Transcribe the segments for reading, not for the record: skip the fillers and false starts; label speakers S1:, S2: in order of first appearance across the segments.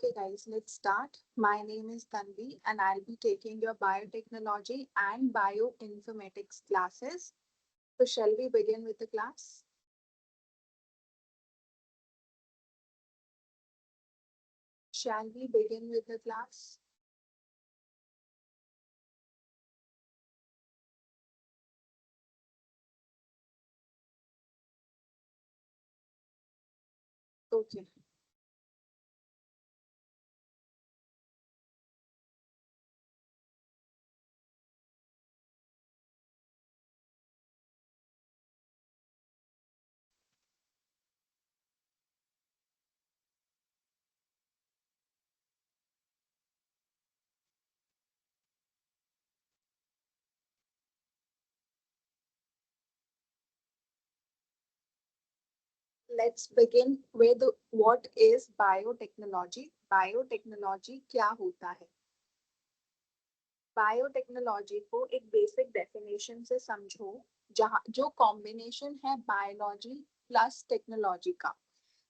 S1: Okay, guys, let's start. My name is Tanvi, and I'll be taking your biotechnology and bioinformatics classes. So, shall we begin with the class? Shall we begin with the class? Okay. Let's begin with what is biotechnology. Biotechnology क्या होता है? Biotechnology को एक basic definition से समझो, जहाँ जो combination है बायोलॉजी प्लस टेक्नोलॉजी का,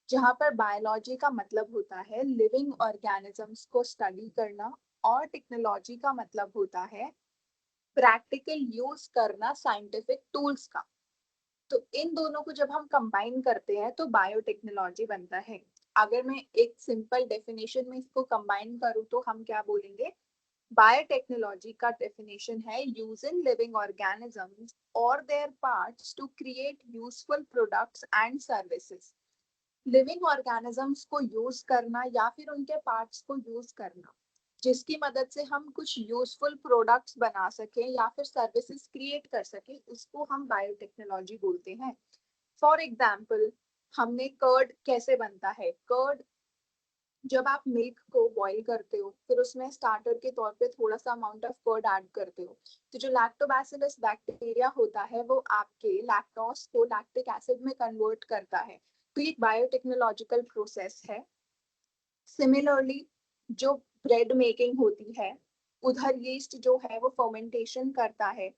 S1: जहाँ पर बायोलॉजी का मतलब होता है लिविंग ऑर्गेनिजम्स को स्टडी करना और टेक्नोलॉजी का मतलब होता है प्रैक्टिकल यूज करना साइंटिफिक टूल्स का। तो इन दोनों को जब हम कंबाइन करते हैं तो बायोटेक्नोलॉजी बनता है। अगर मैं एक सिंपल डेफिनेशन में इसको कंबाइन करूँ तो हम क्या बोलेंगे? बायोटेक्नोलॉजी का डेफिनेशन है यूजिंग लिविंग ऑर्गेनिजम्स और their parts to create useful products and services. Living organisms को यूज करना या फिर उनके पार्ट्स को यूज करना जिसकी मदद से हम कुछ यूजफुल प्रोडक्ट्स बना सकें या फिर सर्विसेज क्रिएट कर सकें, उसको हम बायोटेक्नोलॉजी बोलते हैं। फॉर एग्जाम्पल, हमने कर्ड कैसे बनता है? कर्ड, जब आप मिल्क को बॉईल करते हो फिर उसमें स्टार्टर के तौर पे थोड़ा सा अमाउंट ऑफ कर्ड ऐड करते हो, तो जो लैक्टोबैसिलस बैक्टीरिया होता है वो आपके लैक्टोस को लैक्टिक एसिड में कन्वर्ट करता है। तो ये बायोटेक्नोलॉजिकल प्रोसेस है। सिमिलरली, जो ब्रेड मेकिंग होती है, उधर यीस्ट जो है वो फर्मेंटेशन करता है,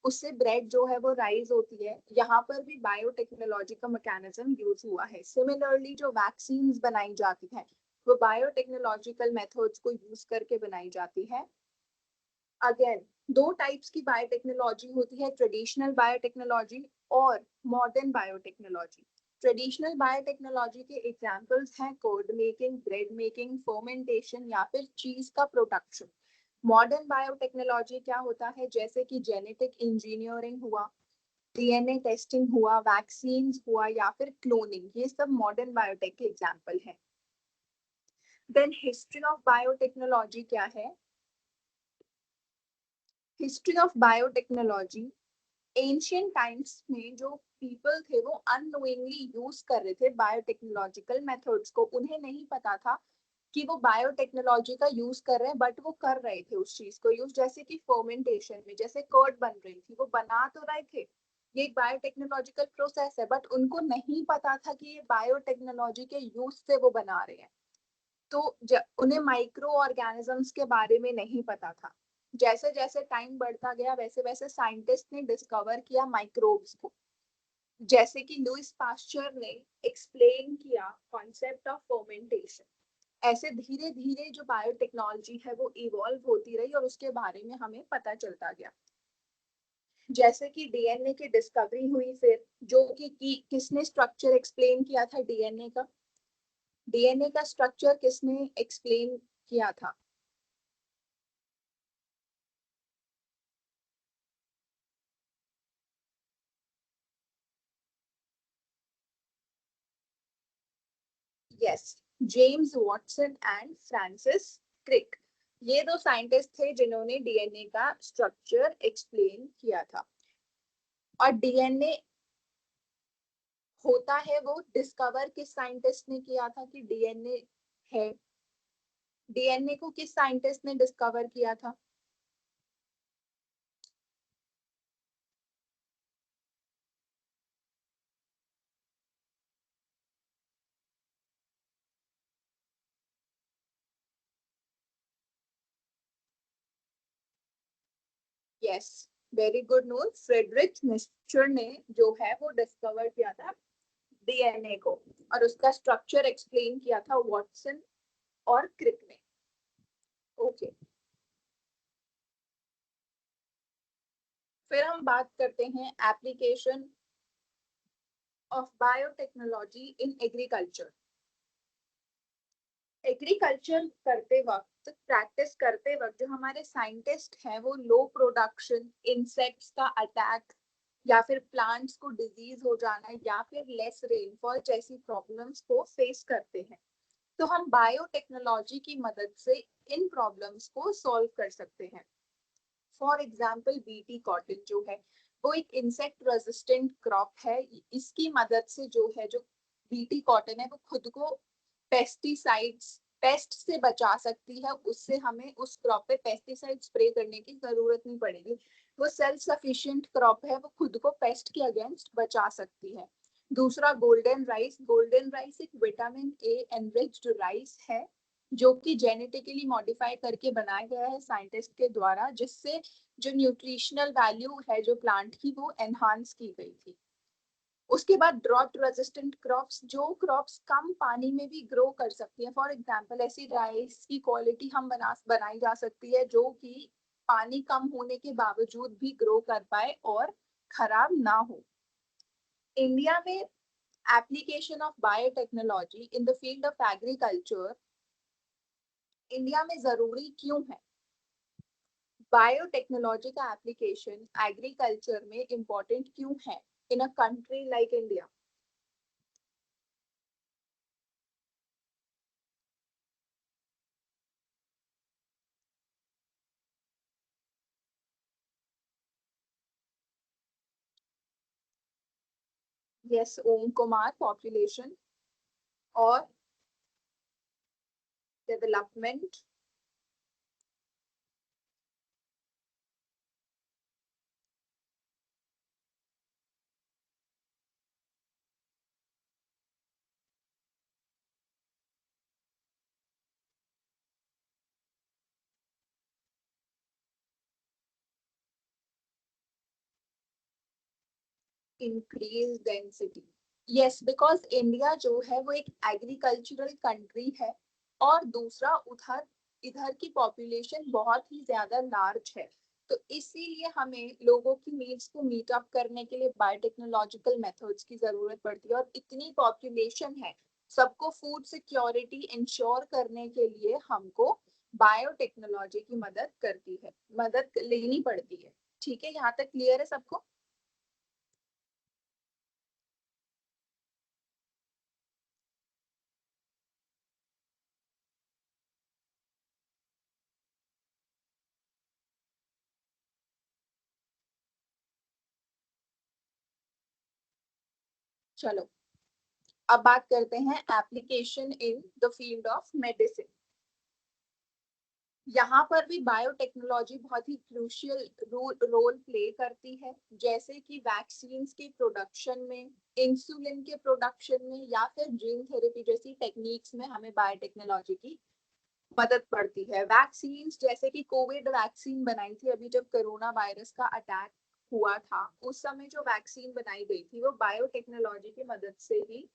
S1: उससे ब्रेड जो है वो राइज होती है। यहाँ पर भी बायोटेक्नोलॉजी का मैकेनिज्म यूज हुआ है। सिमिलरली, जो वैक्सीन बनाई जाती है वो बायोटेक्नोलॉजिकल मेथड्स को यूज करके बनाई जाती है। अगेन, दो टाइप्स की बायोटेक्नोलॉजी होती है, ट्रेडिशनल बायोटेक्नोलॉजी और मॉडर्न बायोटेक्नोलॉजी। ट्रेडिशनल बायोटेक्नोलॉजी के एग्जांपल्स हैं code making, bread making, fermentation या फिर चीज का प्रोडक्शन। मॉडर्न बायोटेक्नोलॉजी क्या होता है? जैसे कि जेनेटिक इंजीनियरिंग हुआ, डीएनए टेस्टिंग हुआ, वैक्सीन हुआ या फिर क्लोनिंग, ये सब मॉडर्न बायोटेक के एग्जांपल हैं। देन हिस्ट्री ऑफ बायोटेक्नोलॉजी क्या है? History of biotechnology, ancient times में जो पीपल थे वो अननोइंगली यूज कर रहे थे बायोटेक्नोलॉजिकल मेथड्स को। उन्हें नहीं पता था कि वो बायोटेक्नोलॉजी का यूज कर रहे हैं, बट वो कर रहे थे उस चीज को यूज। जैसे कि फर्मेंटेशन में जैसे कर्ड बन रही थी, वो बना तो रहे थे, ये एक बायोटेक्नोलॉजिकल प्रोसेस है, बट उनको नहीं पता था कि ये बायोटेक्नोलॉजी के यूज से वो बना रहे हैं। तो उन्हें माइक्रो ऑर्गेनिजम्स के बारे में नहीं पता था। जैसे जैसे टाइम बढ़ता गया वैसे वैसे साइंटिस्ट ने डिस्कवर किया माइक्रोब्स को। जैसे कि लुइस पास्चर ने एक्सप्लेन किया कॉन्सेप्ट ऑफ फर्मेंटेशन। ऐसे धीरे धीरे जो बायोटेक्नोलॉजी है वो इवॉल्व होती रही और उसके बारे में हमें पता चलता गया। जैसे कि डीएनए की डिस्कवरी हुई, फिर जो कि किसने स्ट्रक्चर एक्सप्लेन किया था डीएनए का? डीएनए का स्ट्रक्चर किसने एक्सप्लेन किया था? Yes, James Watson and Francis Crick, ये दो साइंटिस्ट थे जिन्होंने डीएनए का स्ट्रक्चर एक्सप्लेन किया था। और डीएनए होता है वो डिस्कवर किस साइंटिस्ट ने किया था कि डीएनए है? डीएनए को किस साइंटिस्ट ने डिस्कवर किया था? Yes, very good news, Friedrich Miescher ने जो है वो डिस्कवर किया था डीएनए को, और उसका स्ट्रक्चर एक्सप्लेन किया था वॉटसन और क्रिक में। ओके, फिर हम बात करते हैं application of biotechnology in agriculture. Agriculture करते वक्त, प्रैक्टिस करते वक्त जो हमारे साइंटिस्ट हैं वो लो प्रोडक्शन, इंसेक्ट्स का अटैक, या फिर प्लांट्स को डिजीज हो जाना, या फिर लेस रेनफॉल जैसी प्रॉब्लम्स को फेस करते हैं। तो हम बायोटेक्नोलॉजी की मदद से इन प्रॉब्लम्स को सॉल्व कर सकते हैं। फॉर एग्जाम्पल बीटी कॉटन जो है वो एक इंसेक्ट रेजिस्टेंट क्रॉप है। इसकी मदद से जो है, जो बीटी कॉटन है वो खुद को पेस्टिसाइड्स, पेस्ट से बचा सकती है। उससे हमें उस क्रॉप पे पेस्टिसाइड स्प्रे करने की जरूरत नहीं पड़ेगी। वो सेल्फ सफिशिएंट क्रॉप है, वो खुद को पेस्ट के अगेंस्ट बचा सकती है। दूसरा गोल्डन राइस। गोल्डन राइस एक विटामिन ए एनरिच्ड राइस है जो कि जेनेटिकली मॉडिफाई करके बनाया गया है साइंटिस्ट के द्वारा, जिससे जो न्यूट्रिशनल वैल्यू है जो प्लांट की वो एनहांस की गई थी। उसके बाद ड्रॉट रेजिस्टेंट क्रॉप्स, जो क्रॉप्स कम पानी में भी ग्रो कर सकती है। फॉर एग्जांपल ऐसी राइस की क्वालिटी हम बनाई जा सकती है जो कि पानी कम होने के बावजूद भी ग्रो कर पाए और खराब ना हो। इंडिया में application of biotechnology in the field of agriculture India में जरूरी क्यों है? बायोटेक्नोलॉजी का एप्लीकेशन एग्रीकल्चर में इम्पोर्टेंट क्यों है in a country like India? Yes Om Kumar, population और development. Increase density. Yes, because India जो है वो एक एग्रीकल्चरल कंट्री है, और दूसरा उधर इधर की पॉपुलेशन बहुत ही ज्यादा लार्ज है। तो इसीलिए हमें लोगों की नीड्स को मीट अप करने के लिए बायोटेक्नोलॉजिकल मेथड्स की जरूरत पड़ती है। और इतनी पॉपुलेशन है, सबको फूड सिक्योरिटी इंश्योर करने के लिए हमको बायोटेक्नोलॉजी की मदद लेनी पड़ती है। ठीक है, यहाँ तक क्लियर है सबको? चलो, अब बात करते हैं application in the field of medicine. यहाँ पर भी बायोटेक्नोलॉजी बहुत ही क्रूशियल रोल प्ले करती है, जैसे कि वैक्सीन्स के प्रोडक्शन में, इंसुलिन के प्रोडक्शन में, या फिर जीन थेरेपी जैसी टेक्निक्स में हमें बायोटेक्नोलॉजी की मदद पड़ती है। वैक्सीन्स जैसे कि कोविड वैक्सीन बनाई थी अभी जब कोरोना वायरस का अटैक हुआ था, उस समय जो वैक्सीन बनाई गई थी वो बायोटेक्नोलॉजी की मदद से ही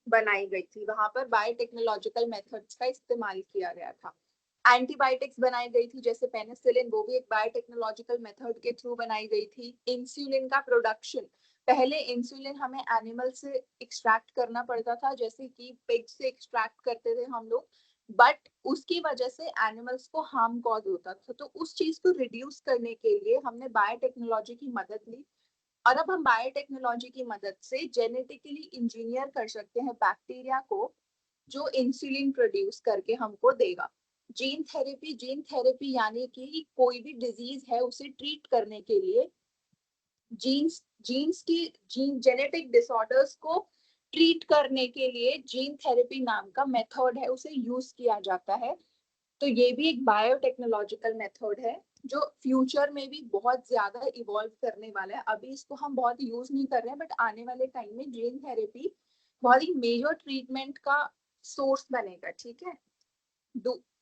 S1: बनाई गई थी। वहां पर बायोटेक्नोलॉजिकल मेथड्स का इस्तेमाल किया गया था। एंटीबायोटिक्स बनाई गई थी जैसे पेनिसिलिन, वो भी एक बायोटेक्नोलॉजिकल मेथड के थ्रू बनाई गई थी। इंसुलिन का प्रोडक्शन, पहले इंसुलिन हमें एनिमल से एक्सट्रैक्ट करना पड़ता था, जैसे कि पिग से एक्सट्रैक्ट करते थे हम लोग, बट उसकी वजह से एनिमल्स को हार्म कॉज होता था। तो उस चीज को रिड्यूस करने के लिए हमने बायोटेक्नोलॉजी की मदद ली। और अब हम बायोटेक्नोलॉजी की मदद से जेनेटिकली इंजीनियर कर सकते हैं बैक्टीरिया को, जो इंसुलिन प्रोड्यूस करके हमको देगा। जीन थेरेपी यानी कि कोई भी डिजीज है उसे ट्रीट करने के लिए जीन्स जीन्स की जीन जेनेटिक डिसऑर्डर्स को ट्रीट करने के लिए जीन थेरेपी नाम का मेथड है, उसे यूज किया जाता है। तो ये भी एक बायोटेक्नोलॉजिकल मेथड है जो फ्यूचर में भी बहुत ज्यादा इवॉल्व करने वाला है। अभी इसको हम बहुत यूज नहीं कर रहे हैं, बट आने वाले टाइम में जीन थेरेपी बहुत ही मेजर ट्रीटमेंट का सोर्स बनेगा। ठीक है,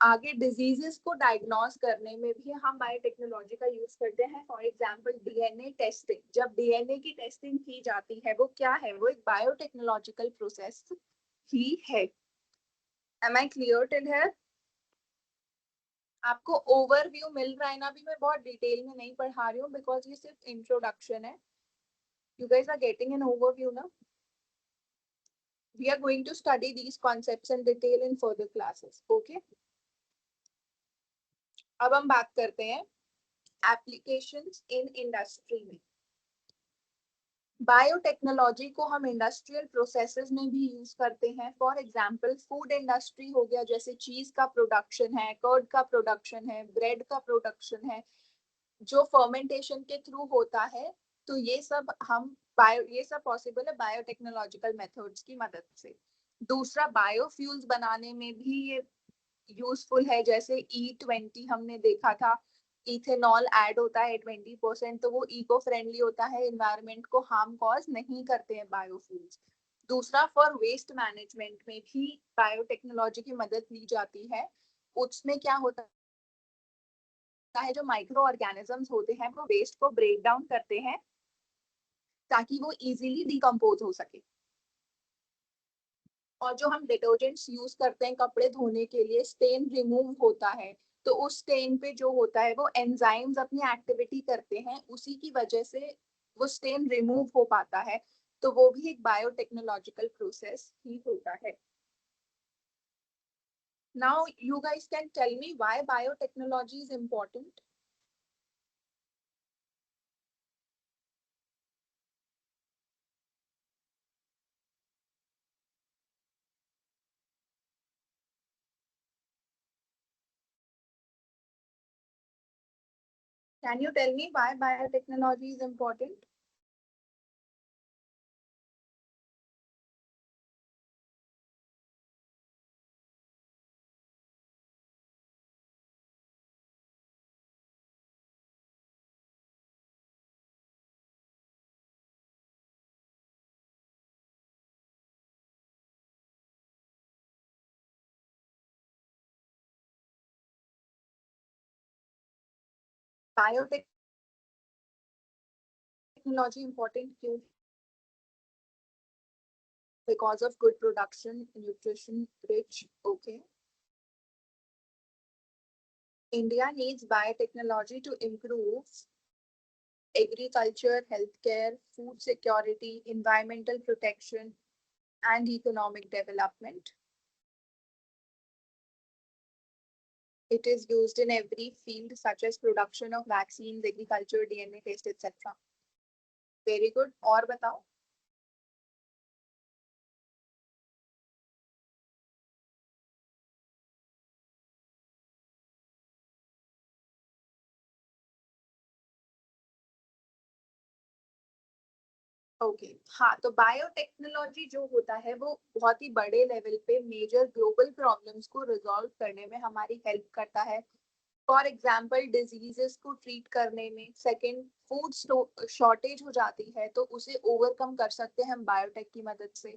S1: आगे डिजीजेस को डायग्नोस करने में भी हम बायोटेक्नोलॉजी का यूज करते हैं। फॉर एग्जांपल डीएनए टेस्टिंग, जब डीएनए की टेस्टिंग की जाती है वो क्या है, वो एक बायोटेक्नोलॉजिकल प्रोसेस ही है। Am I clear till here? आपको ओवरव्यू मिल रहा है ना, अभी मैं बहुत डिटेल में नहीं पढ़ा रही हूँ बिकॉज ये सिर्फ इंट्रोडक्शन है. You guys are getting an overview ना. We are going to study these concepts in detail in further classes. Okay. अब हम बात करते हैं एप्लीकेशंस इन इंडस्ट्री में. बायोटेक्नोलॉजी को हम इंडस्ट्रियल प्रोसेसेस में भी यूज करते हैं. फॉर एग्जांपल फूड इंडस्ट्री हो गया, जैसे चीज का प्रोडक्शन है, कर्ड का प्रोडक्शन है, ब्रेड का प्रोडक्शन है, जो फर्मेंटेशन के थ्रू होता है. तो ये सब ये सब पॉसिबल है बायोटेक्नोलॉजिकल मेथड्स की मदद से. दूसरा बायोफ्यूल्स बनाने में भी ये यूजफुल है. जैसे E20 हमने देखा था, इथेनॉल ऐड होता है 20%, तो वो इको फ्रेंडली होता है, इन्वायरमेंट को हार्म कॉज नहीं करते हैं बायोफ्यूल्स. दूसरा फॉर वेस्ट मैनेजमेंट में भी बायोटेक्नोलॉजी की मदद ली जाती है. उसमें क्या होता है, जो माइक्रो ऑर्गेनिजम्स होते हैं वो वेस्ट को ब्रेक डाउन करते हैं ताकि वो इजीली डिकम्पोज हो सके. और जो हम डिटर्जेंट्स यूज करते हैं कपड़े धोने के लिए, स्टेन रिमूव होता है, तो उस स्टेन पे जो होता है वो एंजाइम्स अपनी एक्टिविटी करते हैं, उसी की वजह से वो स्टेन रिमूव हो पाता है. तो वो भी एक बायोटेक्नोलॉजिकल प्रोसेस ही होता है. Now you guys can tell me why biotechnology is important. Can you tell me why biotechnology is important. Biotechnology important क्यों? Because of good production, nutrition rich. Okay. India needs biotechnology to improve agriculture, healthcare, food security, environmental protection, and economic development. It is used in every field, such as production of vaccines, agriculture, DNA test, etc. Very good. और बताओ. Okay हाँ, तो biotechnology जो होता है वो बहुत ही बड़े लेवल पे मेजर ग्लोबल प्रॉब्लम्स को रिजॉल्व करने में हमारी हेल्प करता है. फॉर एग्जाम्पल डिजीजेस को ट्रीट करने में. सेकेंड, फूड शॉर्टेज हो जाती है तो उसे ओवरकम कर सकते हैं हम बायोटेक की मदद से.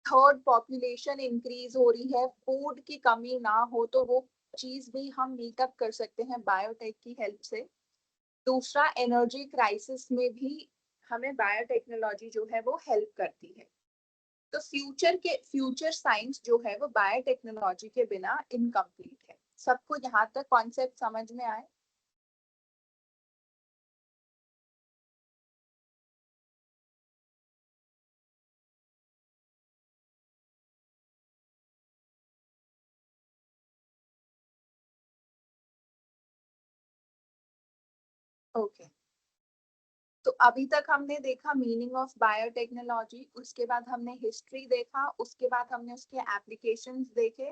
S1: थर्ड, पॉपुलेशन इंक्रीज हो रही है, फूड की कमी ना हो तो वो चीज भी हम मीटअप कर सकते हैं बायोटेक की हेल्प से. दूसरा, एनर्जी क्राइसिस में भी हमें बायोटेक्नोलॉजी जो है वो हेल्प करती है. तो फ्यूचर साइंस जो है वो बायोटेक्नोलॉजी के बिना इनकम्प्लीट है. सबको यहाँ तक कॉन्सेप्ट समझ में आए? Okay okay. तो अभी तक हमने देखा मीनिंग ऑफ बायोटेक्नोलॉजी, उसके बाद हमने हिस्ट्री देखा, उसके बाद हमने उसके एप्लीकेशंस देखे.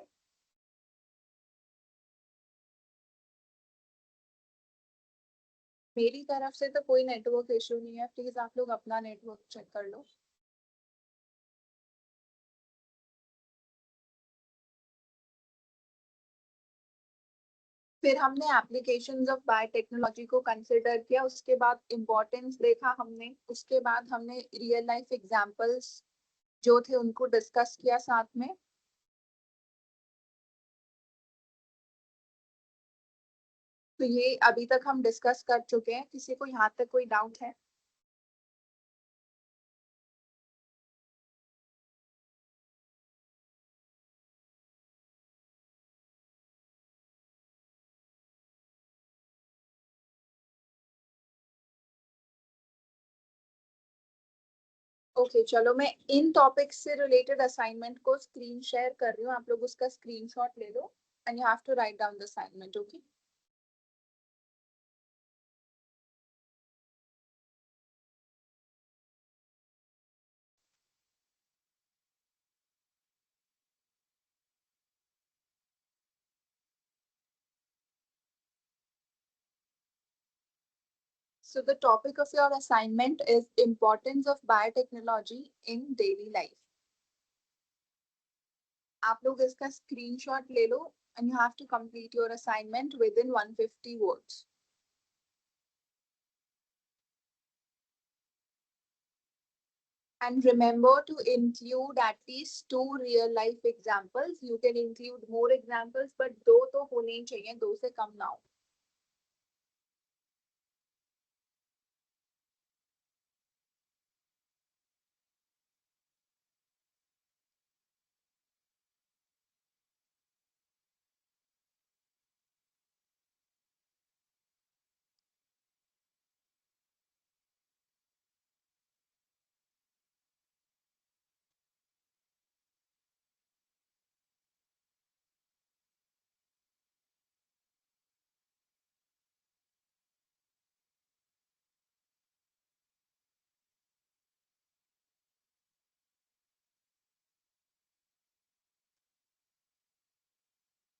S1: मेरी तरफ से तो कोई नेटवर्क इशू नहीं है, प्लीज आप लोग अपना नेटवर्क चेक कर लो. फिर हमने एप्लीकेशंस ऑफ बायोटेक्नोलॉजी को कंसिडर किया, उसके बाद इम्पोर्टेंस देखा हमने, उसके बाद हमने रियल लाइफ एग्जांपल्स जो थे उनको डिस्कस किया साथ में. तो ये अभी तक हम डिस्कस कर चुके हैं. किसी को यहाँ तक कोई डाउट है? ओके चलो, मैं इन टॉपिक्स से रिलेटेड असाइनमेंट को स्क्रीन शेयर कर रही हूँ, आप लोग उसका स्क्रीनशॉट ले लो and you have to write down the assignment. Okay, so the topic of your assignment is importance of biotechnology in daily life. आप लोग इसका स्क्रीनशॉट ले लो and you have to complete your assignment within 150 words. And remember to include at least 2 real life examples. You can include more examples, but दो तो होने ही चाहिए, दो से कम ना हो.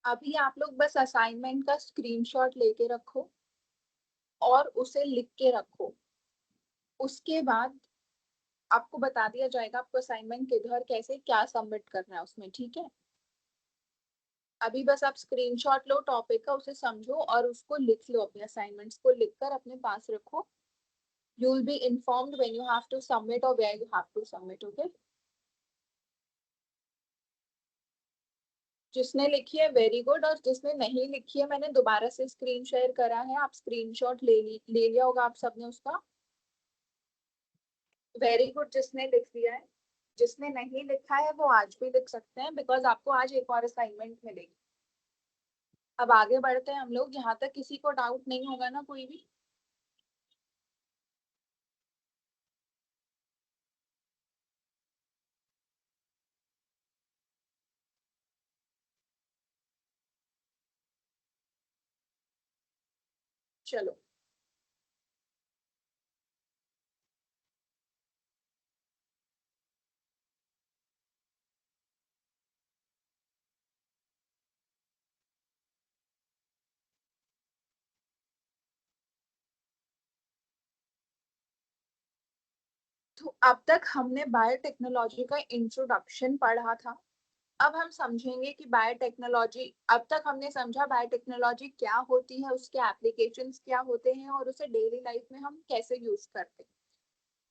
S1: अभी आप लोग बस असाइनमेंट का स्क्रीनशॉट लेके रखो और उसे लिख के रखो. उसके बाद आपको बता दिया जाएगा आपको असाइनमेंट किधर कैसे क्या सबमिट करना है उसमें. ठीक है, अभी बस आप स्क्रीनशॉट लो टॉपिक का, उसे समझो और उसको लिख लो. अपने असाइनमेंट्स को लिखकर अपने पास रखो. You will be informed when you have to submit or where you have to submit. Okay, जिसने लिखी है वेरी गुड, और जिसने नहीं लिखी है मैंने दोबारा से स्क्रीन शेयर करा है, आप स्क्रीनशॉट ले लिया होगा आप सबने उसका. वेरी गुड जिसने लिख लिया है. जिसने नहीं लिखा है वो आज भी लिख सकते हैं, बिकॉज आपको आज एक और असाइनमेंट मिलेगी. अब आगे बढ़ते हैं हम लोग, यहाँ तक किसी को डाउट नहीं होगा ना कोई भी. चलो, तो अब तक हमने बायोटेक्नोलॉजी का इंट्रोडक्शन पढ़ा था. अब हम समझेंगे कि बायोटेक्नोलॉजी, अब तक हमने समझा बायोटेक्नोलॉजी क्या होती है, उसके एप्लीकेशंस क्या होते हैं और उसे डेली लाइफ में हम कैसे यूज करते हैं.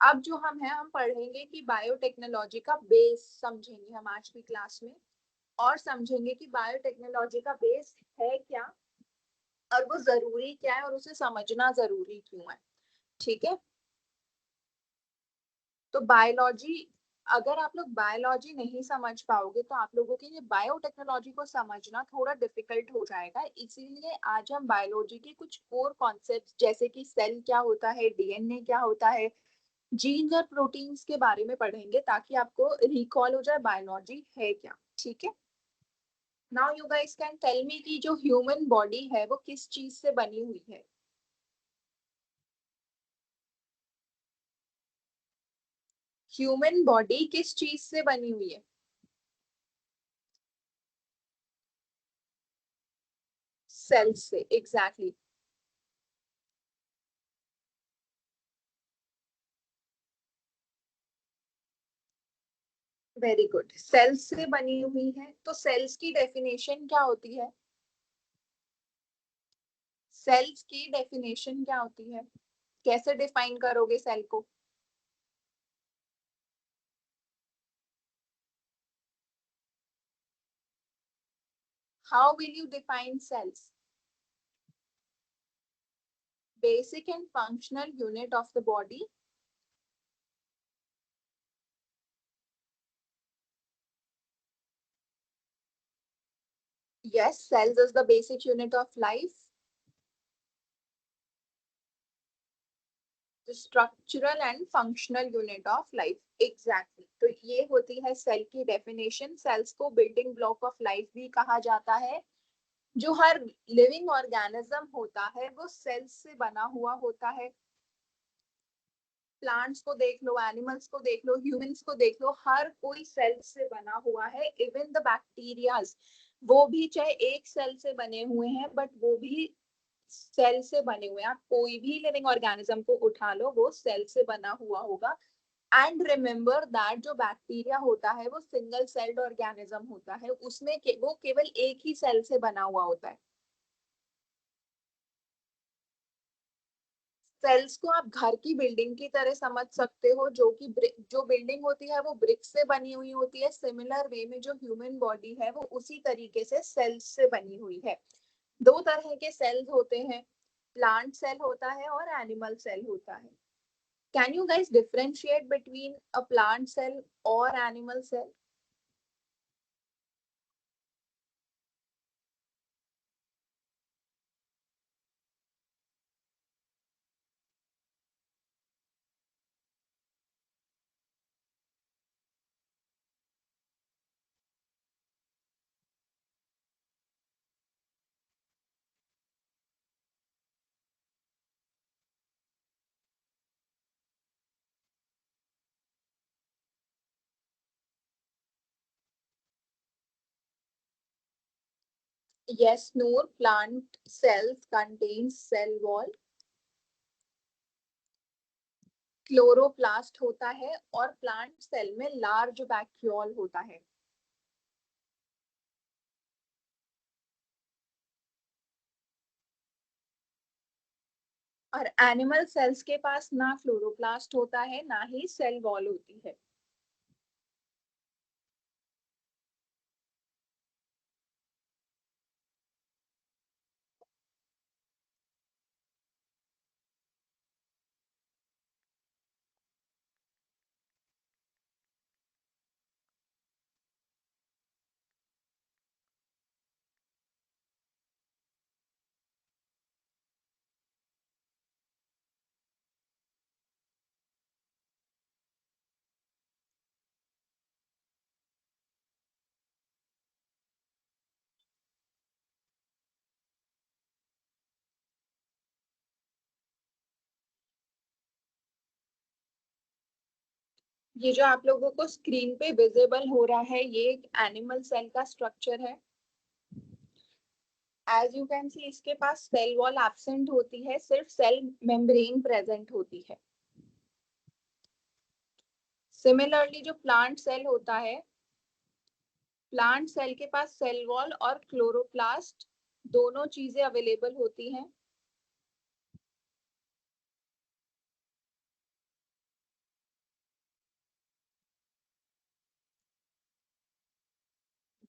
S1: अब जो हम हैं हम पढ़ेंगे कि बायोटेक्नोलॉजी का बेस समझेंगे हम आज की क्लास में, और समझेंगे कि बायोटेक्नोलॉजी का बेस है क्या और वो जरूरी क्या है और उसे समझना जरूरी क्यों है. ठीक है, तो बायोलॉजी, अगर आप लोग बायोलॉजी नहीं समझ पाओगे तो आप लोगों के लिए बायोटेक्नोलॉजी को समझना थोड़ा डिफिकल्ट हो जाएगा. इसीलिए आज हम बायोलॉजी के कुछ कोर कॉन्सेप्ट्स जैसे कि सेल क्या होता है, डीएनए क्या होता है, जीन्स और प्रोटीन्स के बारे में पढ़ेंगे ताकि आपको रिकॉल हो जाए बायोलॉजी है क्या. ठीक है, now you guys can tell me कि जो ह्यूमन बॉडी है वो किस चीज से बनी हुई है. ह्यूमन बॉडी किस चीज से बनी हुई है? सेल से, exactly exactly. Very good, cells से बनी हुई है. तो सेल्स की डेफिनेशन क्या होती है? सेल्स की डेफिनेशन क्या होती है? कैसे डिफाइन करोगे सेल को? How will you define cells? Basic and functional unit of the body. Yes, cells is the basic unit of life. Structural and functional unit of life. Exactly, तो ये होती है सेल की डेफिनेशन। सेल्स को building block of life भी कहा जाता है। जो हर लिविंग ऑर्गेनिज्म होता है वो सेल्स से बना हुआ होता है। प्लांट्स को देख लो, एनिमल्स को देख लो, ह्यूमंस को देख लो, हर कोई सेल से बना हुआ है। इवन द बैक्टीरियाज, वो भी चाहे एक सेल से बने हुए हैं बट वो भी सेल से बने हुए हैं। आप कोई भी लिविंग ऑर्गेनिज्म को उठा लो, वो सेल से बना हुआ होगा। एंड रिमेम्बर दैट जो बैक्टीरिया होता है वो सिंगल सेल्ड ऑर्गेनिज्म होता है, उसमें वो केवल एक ही सेल से बना हुआ होता है। सेल्स को आप घर की बिल्डिंग की तरह समझ सकते हो, जो बिल्डिंग होती है वो ब्रिक से बनी हुई होती है। सिमिलर वे में जो ह्यूमन बॉडी है वो उसी तरीके से सेल्स से बनी हुई है। दो तरह के सेल्स होते हैं, प्लांट सेल होता है और एनिमल सेल होता है। Can you guys differentiate between a plant cell और animal cell? Yes, Noor, plant cells contains cell wall, chloroplast होता है और प्लांट सेल में लार्ज वैक्यूल होता है। और एनिमल सेल्स के पास ना क्लोरोप्लास्ट होता है ना ही सेल वॉल होती है। ये जो आप लोगों को स्क्रीन पे विजिबल हो रहा है ये एक एनिमल सेल का स्ट्रक्चर है। एज यू कैन सी इसके पास सेल वॉल एब्सेंट होती है, सिर्फ सेल मेम्ब्रेन प्रेजेंट होती है। सिमिलरली जो प्लांट सेल होता है, प्लांट सेल के पास सेल वॉल और क्लोरोप्लास्ट दोनों चीजें अवेलेबल होती हैं।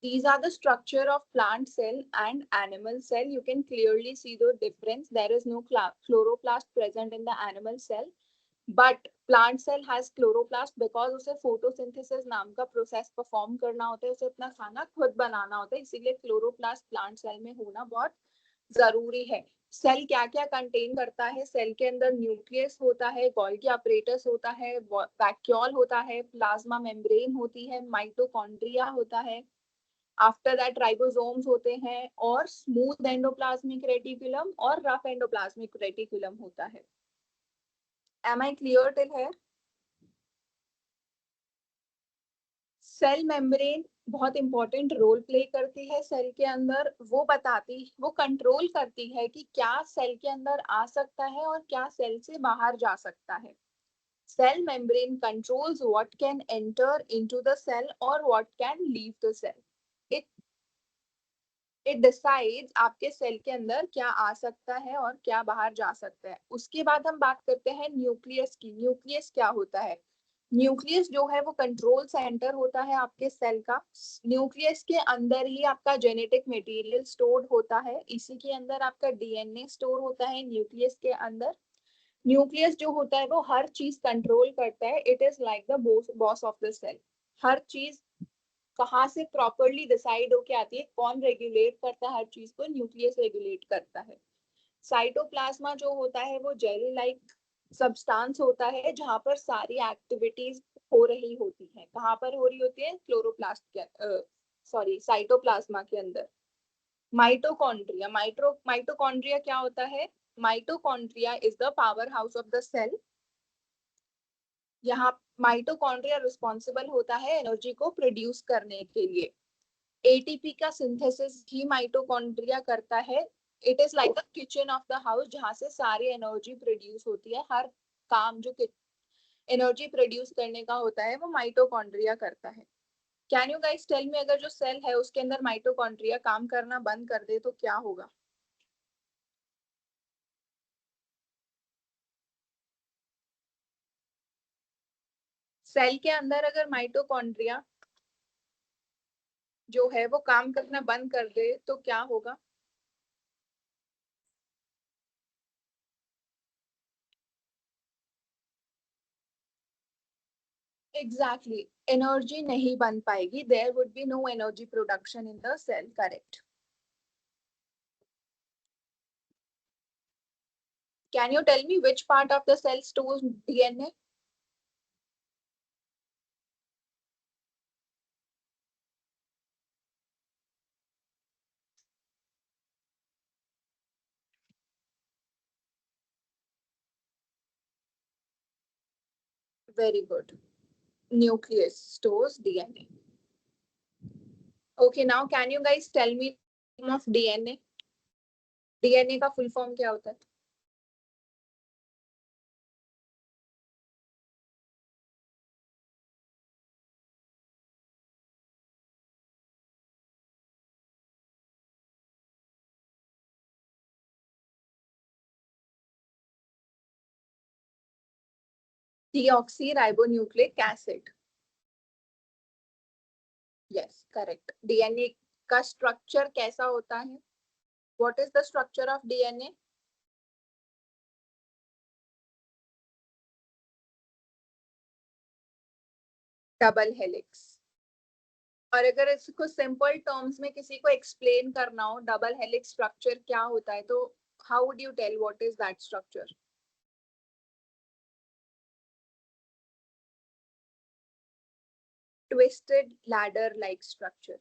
S1: These are the structure of plant cell and animal cell. You can clearly see the difference. There is no chloroplast present in the animal cell, but plant cell has chloroplast because उसे photosynthesis नाम का process perform करना होता है, उसे अपना खाना खुद बनाना होता है, इसीलिए chloroplast plant cell में होना बहुत जरूरी है। सेल क्या क्या कंटेन करता है? सेल के अंदर न्यूक्लियस होता है, गोल्गी अपरेटस होता है, वैक्यूल होता है, प्लाज्मा मेम्ब्रेन होती है, माइटोकॉन्ड्रिया होता है, आफ्टर दैट राइबोसोम्स होते हैं और स्मूथ एंडोप्लाज्मिक रेटिकुलम और रफ एंडोप्लाज्मिक रेटिकुलम होता है। एम आई क्लियर टिल है? सेल मेम्ब्रेन बहुत इंपॉर्टेंट रोल प्ले करती है सेल के अंदर। वो कंट्रोल करती है कि क्या सेल के अंदर आ सकता है और क्या सेल से बाहर जा सकता है। Cell membrane controls what can enter into the cell और what can leave the cell. It it decides आपके सेल के अंदर क्या आ सकता है और क्या बाहर जा सकता है। उसके बाद हम बात करते हैं न्यूक्लियस की। न्यूक्लियस क्या होता है? न्यूक्लियस जो है वो कंट्रोल सेंटर होता है आपके सेल का। न्यूक्लियस के अंदर ही आपका जेनेटिक मटेरियल स्टोर्ड होता है, इसी के अंदर आपका डीएनए स्टोर होता है न्यूक्लियस के अंदर। न्यूक्लियस जो होता है वो हर चीज कंट्रोल करता है। It is like the boss of the cell. हर चीज कहाँ से प्रॉपरली डिसाइड होके आती है, कौन रेगुलेट करता है हर चीज को? न्यूक्लियस रेगुलेट करता है। साइटोप्लाज्मा जो होता है वो जेली लाइक सब्सटेंस होता है जहां पर सारी एक्टिविटीज हो रही होती है। कहाँ पर हो रही होती है? क्लोरोप्लास्ट के सॉरी साइटोप्लाज्मा के अंदर। माइटोकॉन्ड्रिया, माइटोकॉन्ड्रिया क्या होता है? Mitochondria is the power house of the cell. यहाँ माइटोकॉन्ड्रिया रिस्पॉन्सिबल होता है एनर्जी को प्रोड्यूस करने के लिए। एटीपी का सिंथेसिस भी माइटोकॉन्ड्रिया करता है। It is like the kitchen of the house, जहाँ से सारी एनर्जी प्रोड्यूस होती है। हर काम जो एनर्जी प्रोड्यूस करने का होता है वो माइटोकॉन्ड्रिया करता है। Can you guys tell me, अगर जो सेल है उसके अंदर माइटोकॉन्ड्रिया काम करना बंद कर दे तो क्या होगा? सेल के अंदर अगर माइटोकॉन्ड्रिया जो है वो काम करना बंद कर दे तो क्या होगा? एग्जैक्टली, एनर्जी नहीं बन पाएगी। There would be no energy production in the cell, correct. Can you tell me which part of the cell stores DNA? Very good, nucleus stores DNA. Okay, now can you guys tell me of DNA? DNA का full form क्या होता है? Deoxy ribonucleic acid. Yes, correct. DNA का structure कैसा होता है? What is the structure of DNA? Double helix. और अगर इसको सिंपल टर्म्स में किसी को एक्सप्लेन करना हो डबल हेलिक्स स्ट्रक्चर क्या होता है, तो how would you tell what is that structure? Twisted ladder like structure.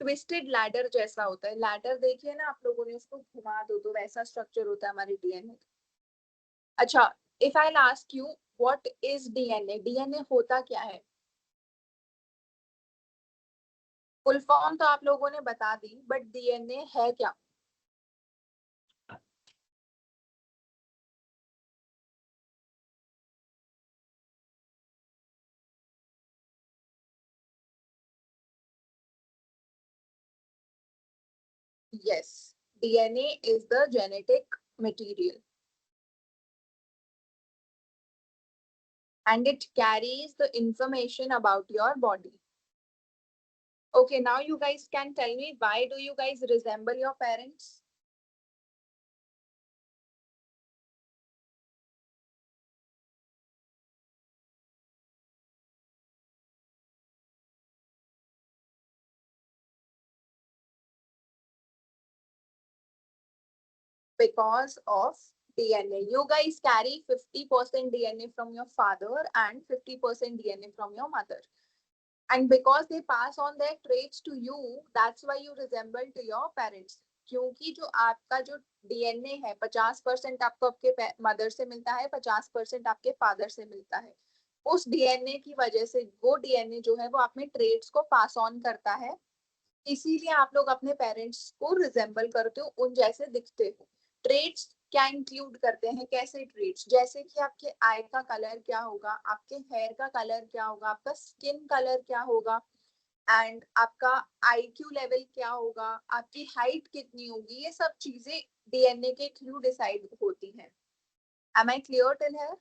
S1: Twisted ladder जैसा होता है। लैडर देखिए ना आप लोगों ने, उसको घुमा दो तो वैसा स्ट्रक्चर होता है हमारे डीएनए। अच्छा, if I ask you what is DNA, DNA होता क्या है? फुल फॉर्म तो आप लोगों ने बता दी, बट डीएनए है क्या? Yes, DNA is the genetic material and it carries the information about your body. Okay, now you guys can tell me, why do you guys resemble your parents? Because of DNA. You guys carry 50% DNA from your father and 50% DNA from your mother. And because they pass on their traits to you, that's why you resemble to your parents. क्योंकि जो आपका जो DNA है 50% आपको आपके mother से मिलता है, 50% आपके फादर से मिलता है। उस डीएनए की वजह से वो डीएनए जो है वो आप में ट्रेट्स को पास ऑन करता है। इसीलिए आप लोग अपने पेरेंट्स को रिजेंबल करते हो, उन जैसे दिखते हो। ट्रेट्स क्या इंक्लूड करते हैं? कैसे ट्रेट्स? जैसे कि आपके आई का कलर क्या होगा, आपके हेयर का कलर क्या होगा, आपका स्किन कलर क्या होगा, एंड आपका आईक्यू लेवल क्या होगा, आपकी हाइट कितनी होगी, ये सब चीजें डीएनए के थ्रू डिसाइड होती हैं। Am I clear till here?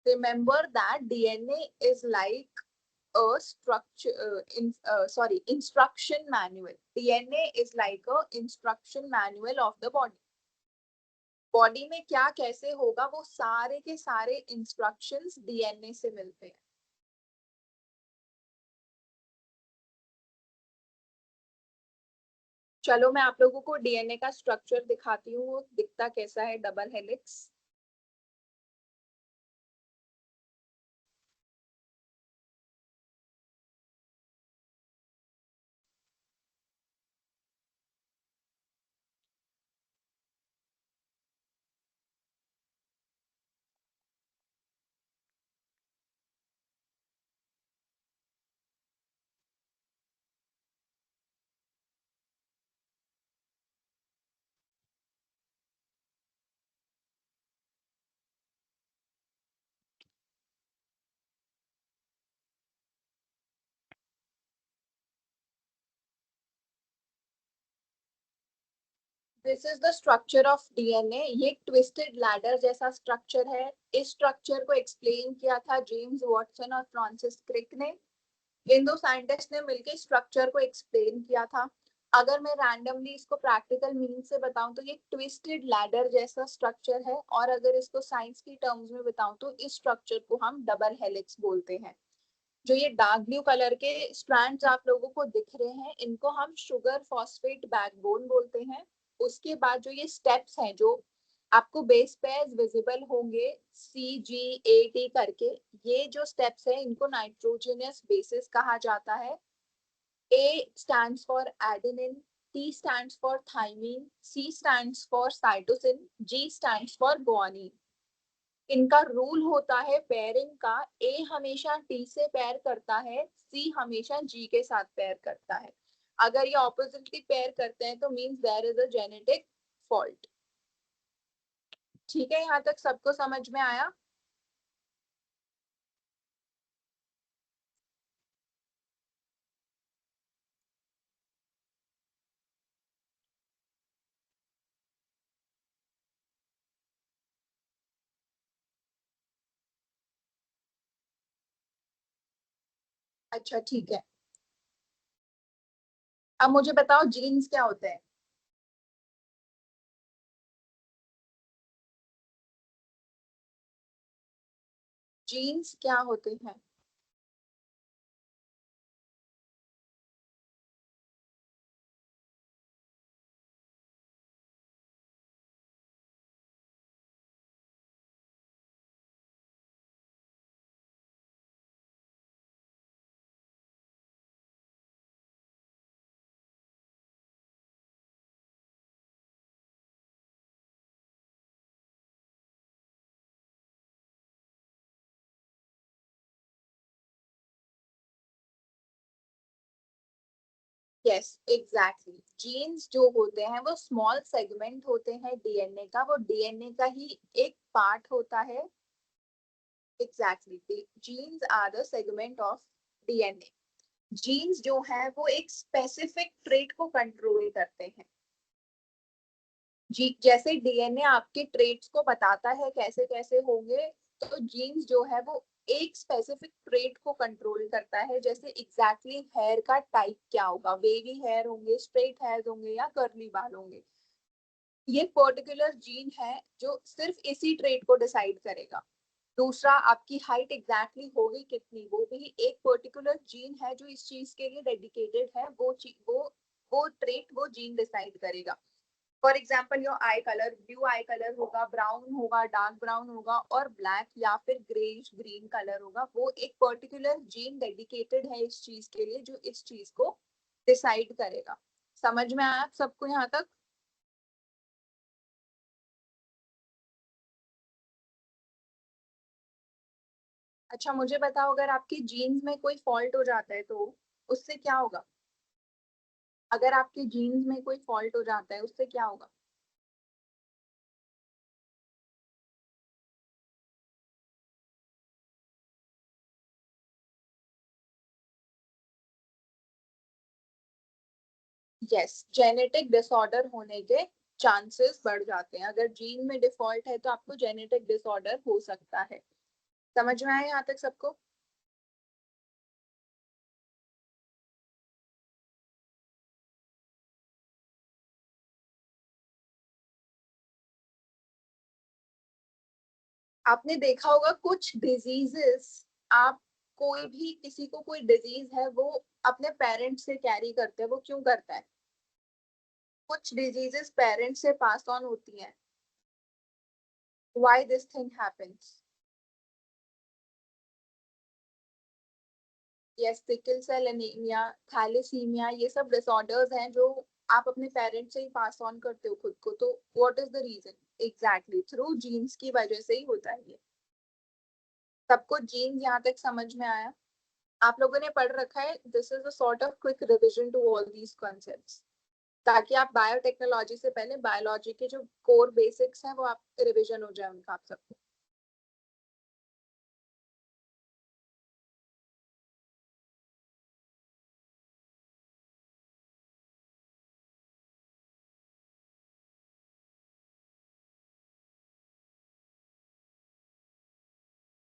S1: Remember that DNA is like a structure instruction manual. DNA is like a instruction manual of the body. Body में क्या कैसे होगा वो सारे के सारे इंस्ट्रक्शंस डीएनए से मिलते हैं। चलो मैं आप लोगों को डीएनए का स्ट्रक्चर दिखाती हूँ, वो दिखता कैसा है double helix. This is the structure of DNA. ये एक ट्विस्टेड लैडर जैसा स्ट्रक्चर है। इस स्ट्रक्चर को एक्सप्लेन किया था जेम्स वॉटसन और फ्रांसिस क्रिक ने। इन दो साइंटिस्ट ने मिलकर स्ट्रक्चर को एक्सप्लेन किया था। अगर मैं रैंडमली इसको प्रैक्टिकल मीनिंग से बताऊं तो ये ट्विस्टेड लैडर जैसा स्ट्रक्चर है, और अगर इसको साइंस की टर्म्स में बताऊं तो इस स्ट्रक्चर को हम डबल हेलिक्स बोलते हैं। जो ये डार्क ब्लू कलर के स्ट्रैंड्स आप लोगों को दिख रहे हैं, इनको हम शुगर फॉस्फेट बैकबोन बोलते हैं। उसके बाद जो ये स्टेप्स हैं जो आपको बेस पेयर्स विजिबल होंगे CGAT करके, ये जो स्टेप्स हैं इनको नाइट्रोजनस बेसिस कहा जाता है। A stands for adenine, T stands for thymine, C stands for cytosine, G stands for guanine। इनका रूल होता है पेयरिंग का। ए हमेशा टी से पेयर करता है, सी हमेशा जी के साथ पेयर करता है। अगर ये ऑपोजिटली पेयर करते हैं तो means there is a genetic fault. ठीक है, यहाँ तक सबको समझ में आया? अच्छा ठीक है, अब मुझे बताओ जीन्स क्या होते हैं। जीन्स क्या होते हैं? यस एग्जैक्टली, जीन्स जो होते हैं वो स्मॉल सेगमेंट होते हैं डीएनए का, वो डीएनए का ही एक पार्ट होता है। Exactly, genes are the segment of DNA. Genes जो है वो एक स्पेसिफिक ट्रेट को कंट्रोल करते हैं। जी जैसे डीएनए आपके ट्रेट्स को बताता है कैसे कैसे होंगे, तो जीन्स जो है वो एक स्पेसिफिक ट्रेट को कंट्रोल करता है। जैसे एग्जैक्टली हेयर का टाइप क्या होगा, वेवी हेयर होंगे, स्ट्रेट हेयर होंगे या कर्ली बाल होंगे। ये पर्टिकुलर जीन है जो सिर्फ इसी ट्रेट को डिसाइड करेगा। दूसरा, आपकी हाइट एग्जैक्टली होगी कितनी, वो भी एक पर्टिकुलर जीन है जो इस चीज के लिए डेडिकेटेड है। वो ट्रेट वो जीन डिसाइड करेगा। For example your I colour, blue I colour होगा, ब्राउन होगा, डार्क ब्राउन होगा, और ब्लैक या फिर ग्रेइश ग्रीन कलर होगा। वो एक पर्टिकुलर जीन डेडिकेटेड है इस चीज के लिए जो इस चीज को डिसाइड करेगा। समझ में आया आप सबको यहाँ तक? अच्छा मुझे बताओ, अगर आपके जीन्स में कोई फॉल्ट हो जाता है तो उससे क्या होगा? अगर आपके जीन्स में कोई फॉल्ट हो जाता है उससे क्या होगा? यस, जेनेटिक डिसऑर्डर होने के चांसेस बढ़ जाते हैं। अगर जीन में डिफॉल्ट है तो आपको जेनेटिक डिसऑर्डर हो सकता है। समझ में आया यहाँ तक सबको? आपने देखा होगा कुछ डिजीजेस, आप कोई भी किसी को कोई डिजीज है वो अपने पेरेंट्स से कैरी करते हैं, वो क्यों करता है? कुछ डिजीजेस पेरेंट्स से पास ऑन होती हैं. Why this thing happens? Yes, sickle cell anaemia, thalassaemia, ये सब डिसऑर्डर्स हैं जो आप अपने पेरेंट्स से ही पास ऑन करते हो खुद को. तो what is the reason? Exactly through genes की वजह से ही होता है ये. सबको जीन्स यहाँ तक समझ में आया? आप लोगों ने पढ़ रखा है. This is a sort of quick revision to all these concepts, ताकि आप बायोटेक्नोलॉजी से पहले बायोलॉजी के जो कोर बेसिक्स हैं वो आप रिविजन हो जाए उनका आप सबको.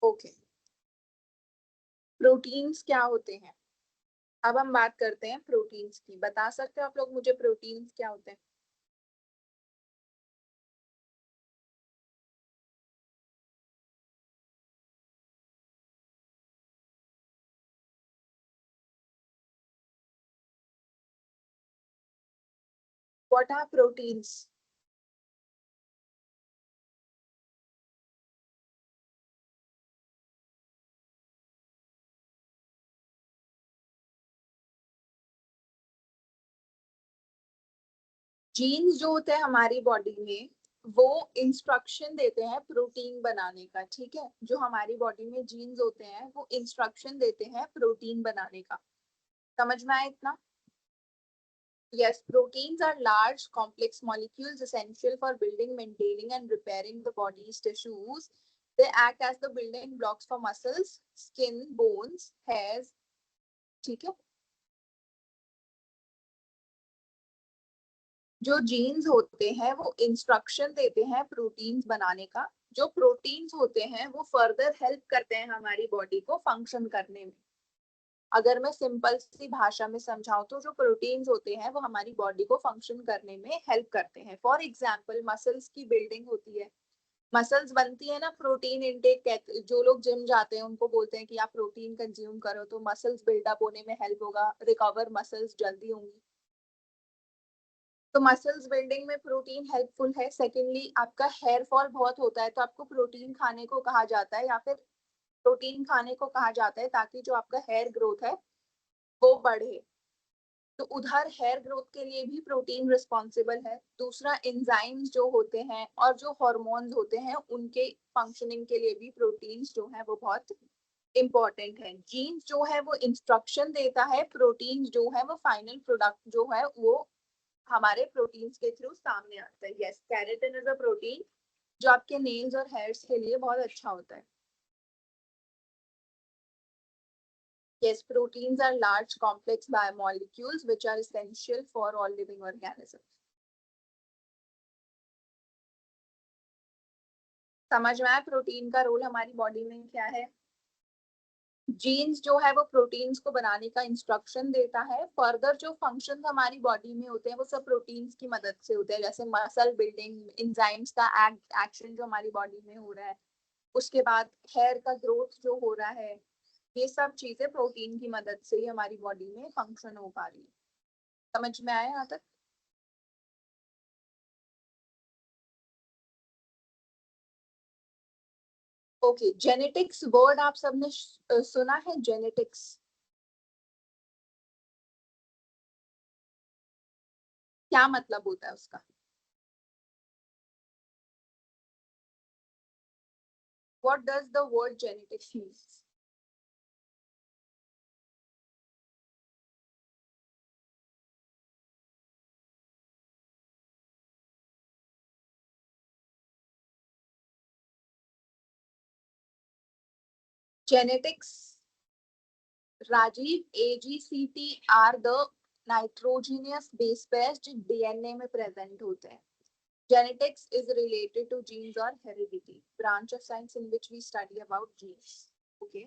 S1: ओके, प्रोटीन्स क्या होते हैं? अब हम बात करते हैं प्रोटीन्स की. बता सकते हो आप लोग मुझे प्रोटीन्स क्या होते हैं? What are proteins? जीन्स जो होते हैं हमारी बॉडी में, वो इंस्ट्रक्शन देते हैं प्रोटीन बनाने का. ठीक है, जो हमारी बॉडी में जीन्स होते हैं वो इंस्ट्रक्शन देते हैं प्रोटीन बनाने का. समझ में आया इतना? Yes, proteins are large, complex molecules essential for building, maintaining, and repairing the body's tissues. They act as the building blocks for muscles, skin, bones, hairs. ठीक है. जो जीन्स होते हैं वो इंस्ट्रक्शन देते हैं प्रोटीन्स बनाने का. जो प्रोटीन्स होते हैं वो फर्दर हेल्प करते हैं हमारी बॉडी को फंक्शन करने में. अगर मैं सिंपल सी भाषा में समझाऊं तो जो प्रोटीन्स होते हैं वो हमारी बॉडी को फंक्शन करने में हेल्प करते हैं. फॉर एग्जाम्पल, मसल्स की बिल्डिंग होती है. मसल्स बनती है ना प्रोटीन इनटेक. जो लोग जिम जाते हैं उनको बोलते हैं कि आप प्रोटीन कंज्यूम करो तो मसल्स बिल्डअप होने में हेल्प होगा, रिकवर मसल्स जल्दी होंगी. तो मसल्स बिल्डिंग में प्रोटीन हेल्पफुल है. सेकेंडली, आपका हेयर फॉल बहुत होता है तो आपको प्रोटीन खाने को कहा जाता है, या फिर प्रोटीन खाने को कहा जाता है ताकि जो आपका हेयर ग्रोथ है वो बढ़े. तो उधर हेयर ग्रोथ के लिए भी प्रोटीन रिस्पॉन्सिबल है. दूसरा, एंजाइम्स जो होते हैं और जो हॉर्मोन्स होते हैं उनके फंक्शनिंग के लिए भी प्रोटीन्स जो है वो बहुत इंपॉर्टेंट है. जीन्स जो है वो इंस्ट्रक्शन देता है, प्रोटीन जो है वो फाइनल प्रोडक्ट जो है वो हमारे प्रोटीन्स के थ्रू सामने आता है. Yes, keratin is a protein जो आपके नेल्स और हेयर्स के लिए बहुत अच्छा होता है. Yes, proteins are large complex biomolecules which are essential for all living organisms. समझ में आया प्रोटीन का रोल हमारी बॉडी में क्या है? जीन्स जो है वो प्रोटीन्स को बनाने का इंस्ट्रक्शन देता है. फर्दर जो फंक्शन हमारी बॉडी में होते हैं वो सब प्रोटीन्स की मदद से होते हैं, जैसे मसल बिल्डिंग, एंजाइम्स का एक्शन जो हमारी बॉडी में हो रहा है. उसके बाद हेयर का ग्रोथ जो हो रहा है, ये सब चीजें प्रोटीन की मदद से ही हमारी बॉडी में फंक्शन हो पा रही है. समझ में आया यहाँ तक? ओके, जेनेटिक्स वर्ड आप सबने सुना है? जेनेटिक्स क्या मतलब होता है उसका? What does the word genetics means? Genetics, Rajeev, AGCT are the nitrogenous base pairs जो डीएनए में प्रेजेंट होते हैं. Genetics is related to genes or heredity, branch of science in which we study about genes. Okay.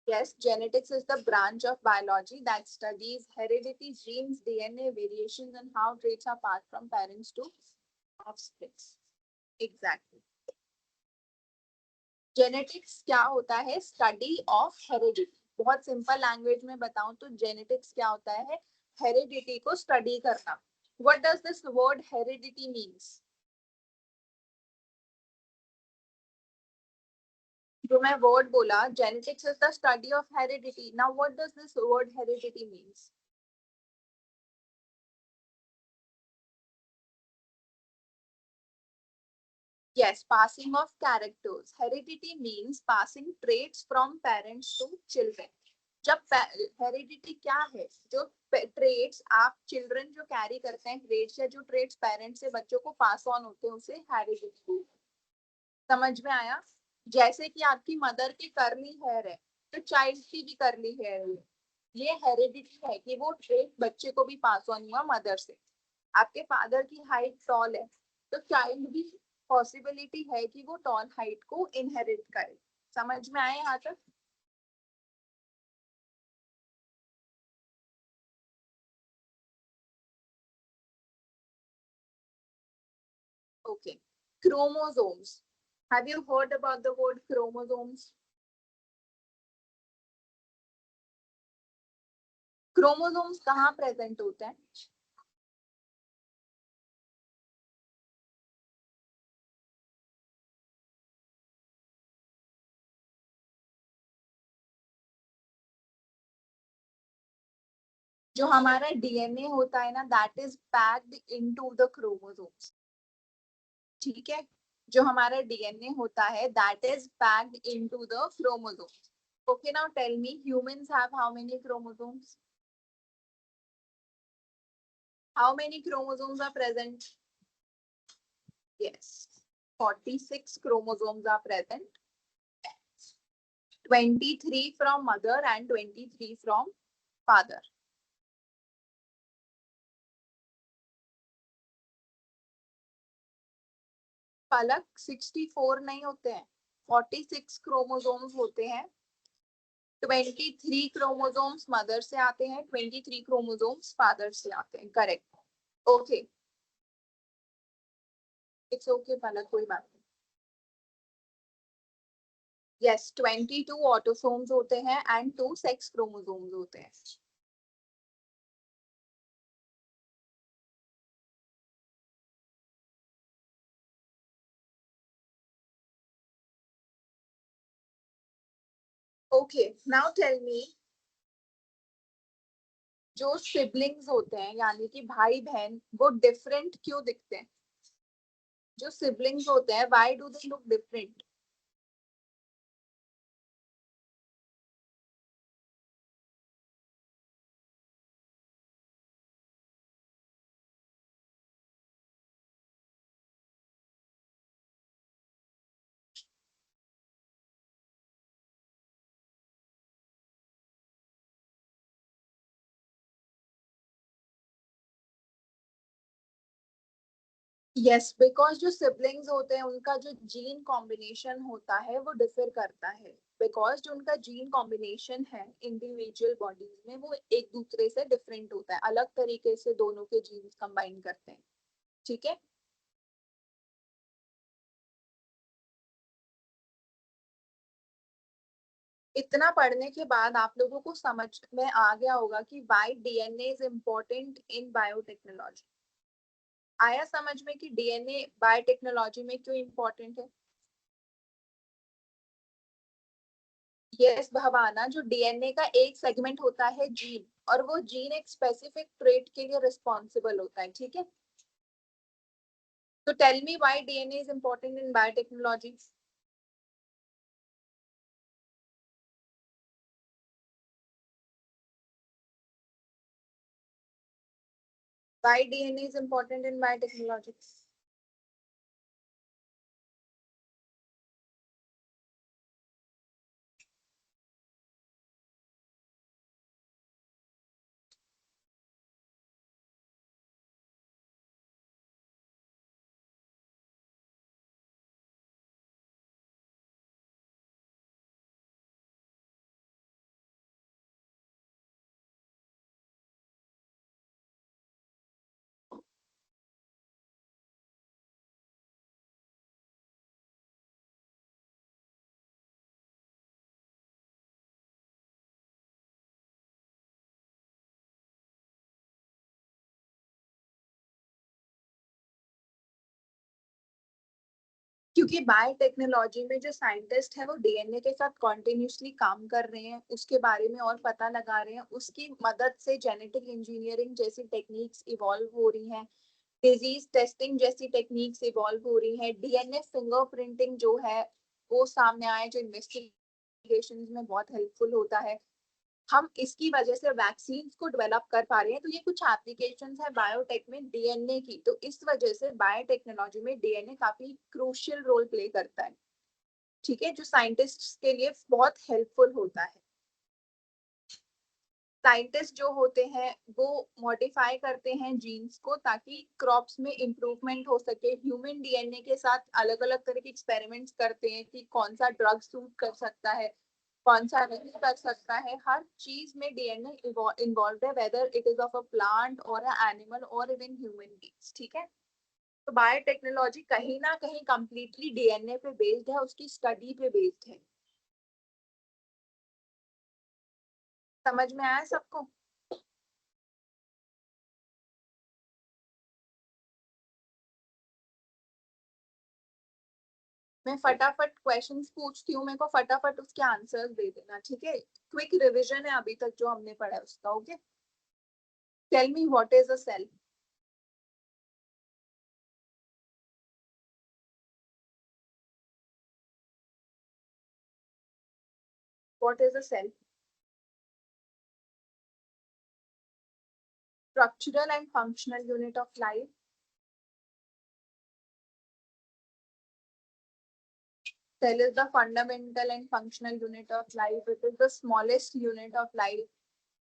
S1: Yes, genetics is the branch of biology that studies heredity, genes, DNA variations, and how traits are passed from parents to offspring. Exactly. Genetics क्या होता है? Study of heredity. बहुत simple language में बताऊं तो genetics क्या होता है, हेरिडिटी को स्टडी करना. What does this word heredity means? जो मैं वर्ड बोला, genetics is the study of heredity. Now what does this word heredity means? Yes, passing of characters. Heredity means passing traits from parents to children. जब heredity क्या है, जो traits आप children जो carry करते हैं, ट्रेट्स या जो ट्रेट्स पेरेंट्स से बच्चों को पास ऑन होते हैं, उसे हेरिडिटी. समझ में आया? जैसे कि आपकी मदर की कर्ली हेयर है तो चाइल्ड की भी कर्ली हेयर है, ये हेरिडिटी है कि वो ट्रेट बच्चे को भी पास ऑन हुआ मदर से. आपके फादर की हाइट टॉल है तो चाइल्ड भी पॉसिबिलिटी है कि वो टॉल हाइट को इनहेरिट करे. समझ में आए यहाँ तक? Okay. Chromosomes. Have you heard about the word chromosomes? Chromosomes कहाँ प्रेजेंट होते हैं? जो हमारा डीएनए होता है ना, that is packed into the chromosomes. ठीक है, जो हमारा डीएनए होता है that is packed into the chromosomes. Okay, now tell me, humans have how many chromosomes? How many chromosomes are present? Yes, 46 chromosomes are present. 23 from mother and 23 from father. पलक 64 नहीं होते हैं, 46 chromosomes होते हैं. 23 chromosomes mother से आते हैं, 23 chromosomes father से आते हैं. करेक्ट. ओके, इट्स ओके पलक, कोई बात नहीं. यस, 22 ऑटोसोम्स होते हैं एंड 2 सेक्स क्रोमोसोम्स होते हैं. ओके, नाउ टेल मी, जो सिबलिंग्स होते हैं यानी कि भाई बहन, वो डिफरेंट क्यों दिखते हैं? जो सिबलिंग्स होते हैं, why do they look different? Yes, because जो सिबलिंग्स होते हैं उनका जो जीन कॉम्बिनेशन होता है वो डिफर करता है. बिकॉज जो उनका जीन कॉम्बिनेशन है इंडिविजुअल बॉडीज में, वो एक दूसरे से डिफरेंट होता है, अलग तरीके से दोनों के जीन्स कंबाइन करते हैं. ठीक है. इतना पढ़ने के बाद आप लोगों को समझ में आ गया होगा कि why DNA is important in biotechnology. आया समझ में कि डीएनए बायोटेक्नोलॉजी में क्यों इम्पोर्टेंट है? यस भवाना, जो डीएनए का एक सेगमेंट होता है जीन, और वो जीन एक स्पेसिफिक ट्रेट के लिए रिस्पॉन्सिबल होता है. ठीक है, तो tell me why DNA is important in biotechnology. Why DNA is important in biotechnology? क्योंकि बायोटेक्नोलॉजी में जो साइंटिस्ट है वो डीएनए के साथ कॉन्टिन्यूसली काम कर रहे हैं, उसके बारे में और पता लगा रहे हैं, उसकी मदद से जेनेटिक इंजीनियरिंग जैसी टेक्निक्स इवॉल्व हो रही हैं, डिजीज टेस्टिंग जैसी टेक्निक्स इवॉल्व हो रही हैं, डीएनए फिंगरप्रिंटिंग जो है वो सामने आए जो इन्वेस्टिगेशन में बहुत हेल्पफुल होता है। हम इसकी वजह से वैक्सीन को डेवलप कर पा रहे हैं। तो ये कुछ एप्लीकेशंस है बायोटेक में डीएनए की, तो इस वजह से बायोटेक्नोलॉजी में डीएनए काफी क्रूशियल रोल प्ले करता है, ठीक है, जो साइंटिस्ट के लिए बहुत हेल्पफुल होता है। साइंटिस्ट जो होते हैं वो मॉडिफाई करते हैं जीन्स को ताकि क्रॉप्स में इम्प्रूवमेंट हो सके। ह्यूमन डीएनए के साथ अलग अलग तरह के एक्सपेरिमेंट्स करते हैं कि कौन सा ड्रग सूट कर सकता है, कौन सा नहीं कर सकता है। हर चीज में डीएनए इन्वॉल्व है, whether it is of a plant और अ एनिमल और इवन ह्यूमन बींग्स, ठीक है। तो बायोटेक्नोलॉजी कहीं ना कहीं कंप्लीटली डीएनए पे बेस्ड है, उसकी स्टडी पे बेस्ड है। समझ में आया सबको? मैं फटाफट क्वेश्चंस पूछती हूँ, मेरे को फटाफट उसके आंसर्स दे देना, ठीक है। क्विक रिवीजन है अभी तक जो हमने पढ़ा है उसका, okay. Tell me what is a cell. What is a cell? Structural and functional unit of life. Cell is the fundamental and functional unit of life. It is the smallest unit of life.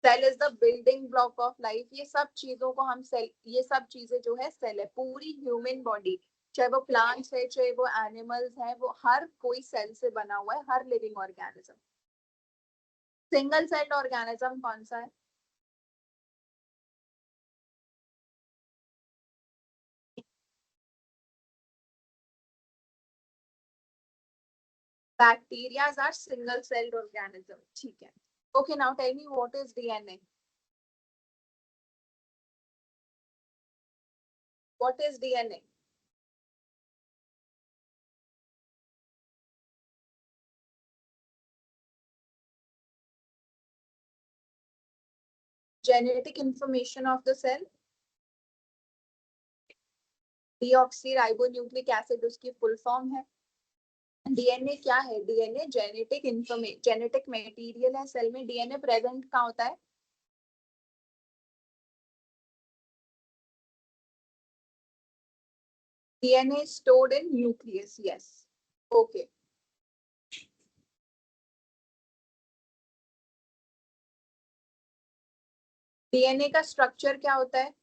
S1: Cell is the building block of life. ये सब चीजों को हम cell, ये सब चीजें जो है सेल है। पूरी ह्यूमन बॉडी, चाहे वो प्लांट्स है चाहे वो एनिमल्स है, वो हर कोई सेल से बना हुआ है, हर living organism. Single celled organism कौन सा है? Bacterias are single celled organism, ठीक है। Okay, now tell me what is DNA. What is DNA? Genetic information of the cell. Deoxy ribonucleic acid उसकी फुल फॉर्म है। डीएनए क्या है? DNA genetic information, genetic material है। Cell में DNA present कहाँ होता है? DNA stored in nucleus, yes. Okay, DNA का स्ट्रक्चर क्या होता है?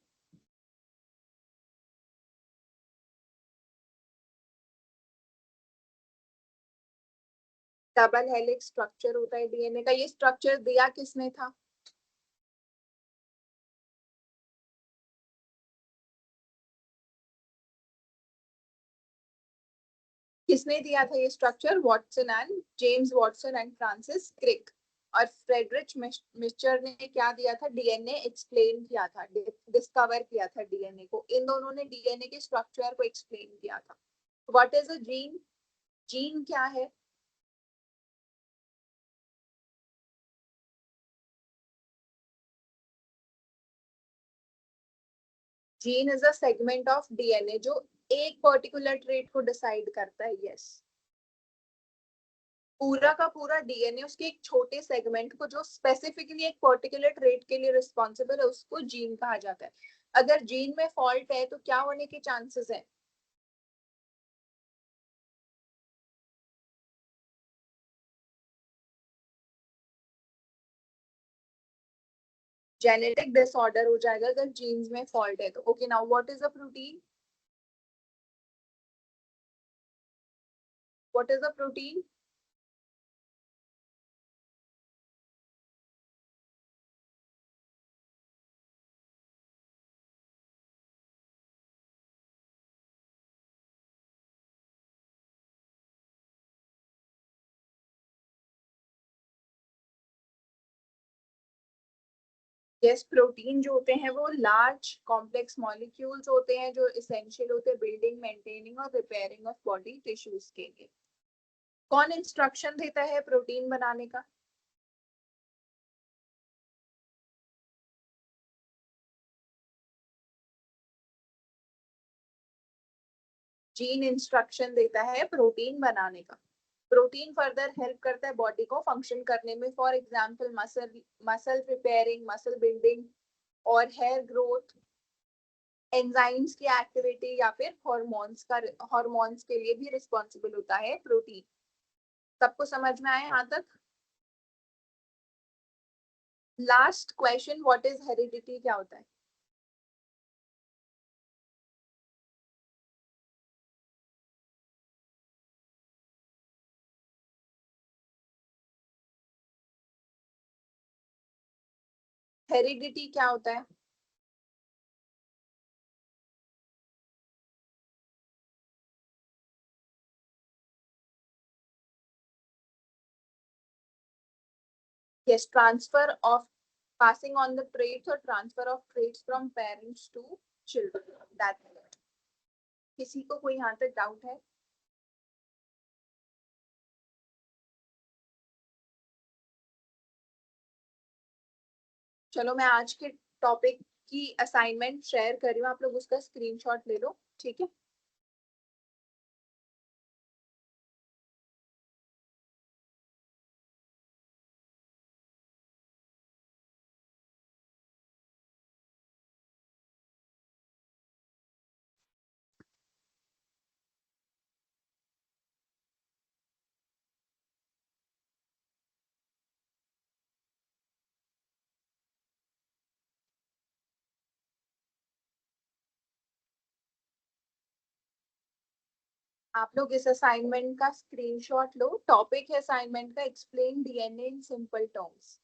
S1: डबल हेलिक्स स्ट्रक्चर होता है डीएनए का। ये स्ट्रक्चर दिया किसने था? किसने दिया था ये structure? Watson and James Watson and Francis Crick. और फ्रेडरिच मिस्चर ने क्या दिया था? डीएनए एक्सप्लेन किया था, डिस्कवर किया था डीएनए को। इन दोनों ने डीएनए के स्ट्रक्चर को एक्सप्लेन किया था। What is a gene? Gene क्या है? Gene is a segment of DNA जो एक पर्टिकुलर ट्रेट को डिसाइड करता है, यस। पूरा का पूरा डीएनए उसके एक छोटे सेगमेंट को जो स्पेसिफिकली एक पर्टिकुलर ट्रेट के लिए रिस्पॉन्सिबल है उसको जीन कहा जाता है। अगर जीन में फॉल्ट है तो क्या होने के चांसेस है? जेनेटिक डिसऑर्डर हो जाएगा अगर जीन्स में फॉल्ट है तो। Okay, now what is a protein? What is a protein? Yes, protein जो होते हैं वो लार्ज कॉम्प्लेक्स मॉलिक्यूल्स होते हैं जो इसेंशियल होते हैं बिल्डिंग, मेंटेनिंग और रिपेयरिंग ऑफ बॉडी टिश्यूज के लिए। कौन इंस्ट्रक्शन देता है प्रोटीन बनाने का? जीन इंस्ट्रक्शन देता है प्रोटीन बनाने का। प्रोटीन फर्दर हेल्प करता है बॉडी को फंक्शन करने में, for example muscle muscle repairing, muscle building और हेयर ग्रोथ, एंजाइम्स की एक्टिविटी या फिर हॉर्मोन्स के लिए भी रिस्पॉन्सिबल होता है प्रोटीन। सबको समझ में आया यहाँ तक? Last question, what is heredity, क्या होता है? हेरिडिटी क्या होता है? Yes, transfer of, passing on the traits or transfer of traits from parents to children, that's it। किसी को कोई यहाँ तक डाउट है? चलो मैं आज के टॉपिक की असाइनमेंट शेयर कर रही हूँ, आप लोग उसका स्क्रीनशॉट ले लो, ठीक है? आप लोग इस असाइनमेंट का स्क्रीनशॉट लो। टॉपिक है असाइनमेंट का explain DNA in simple terms.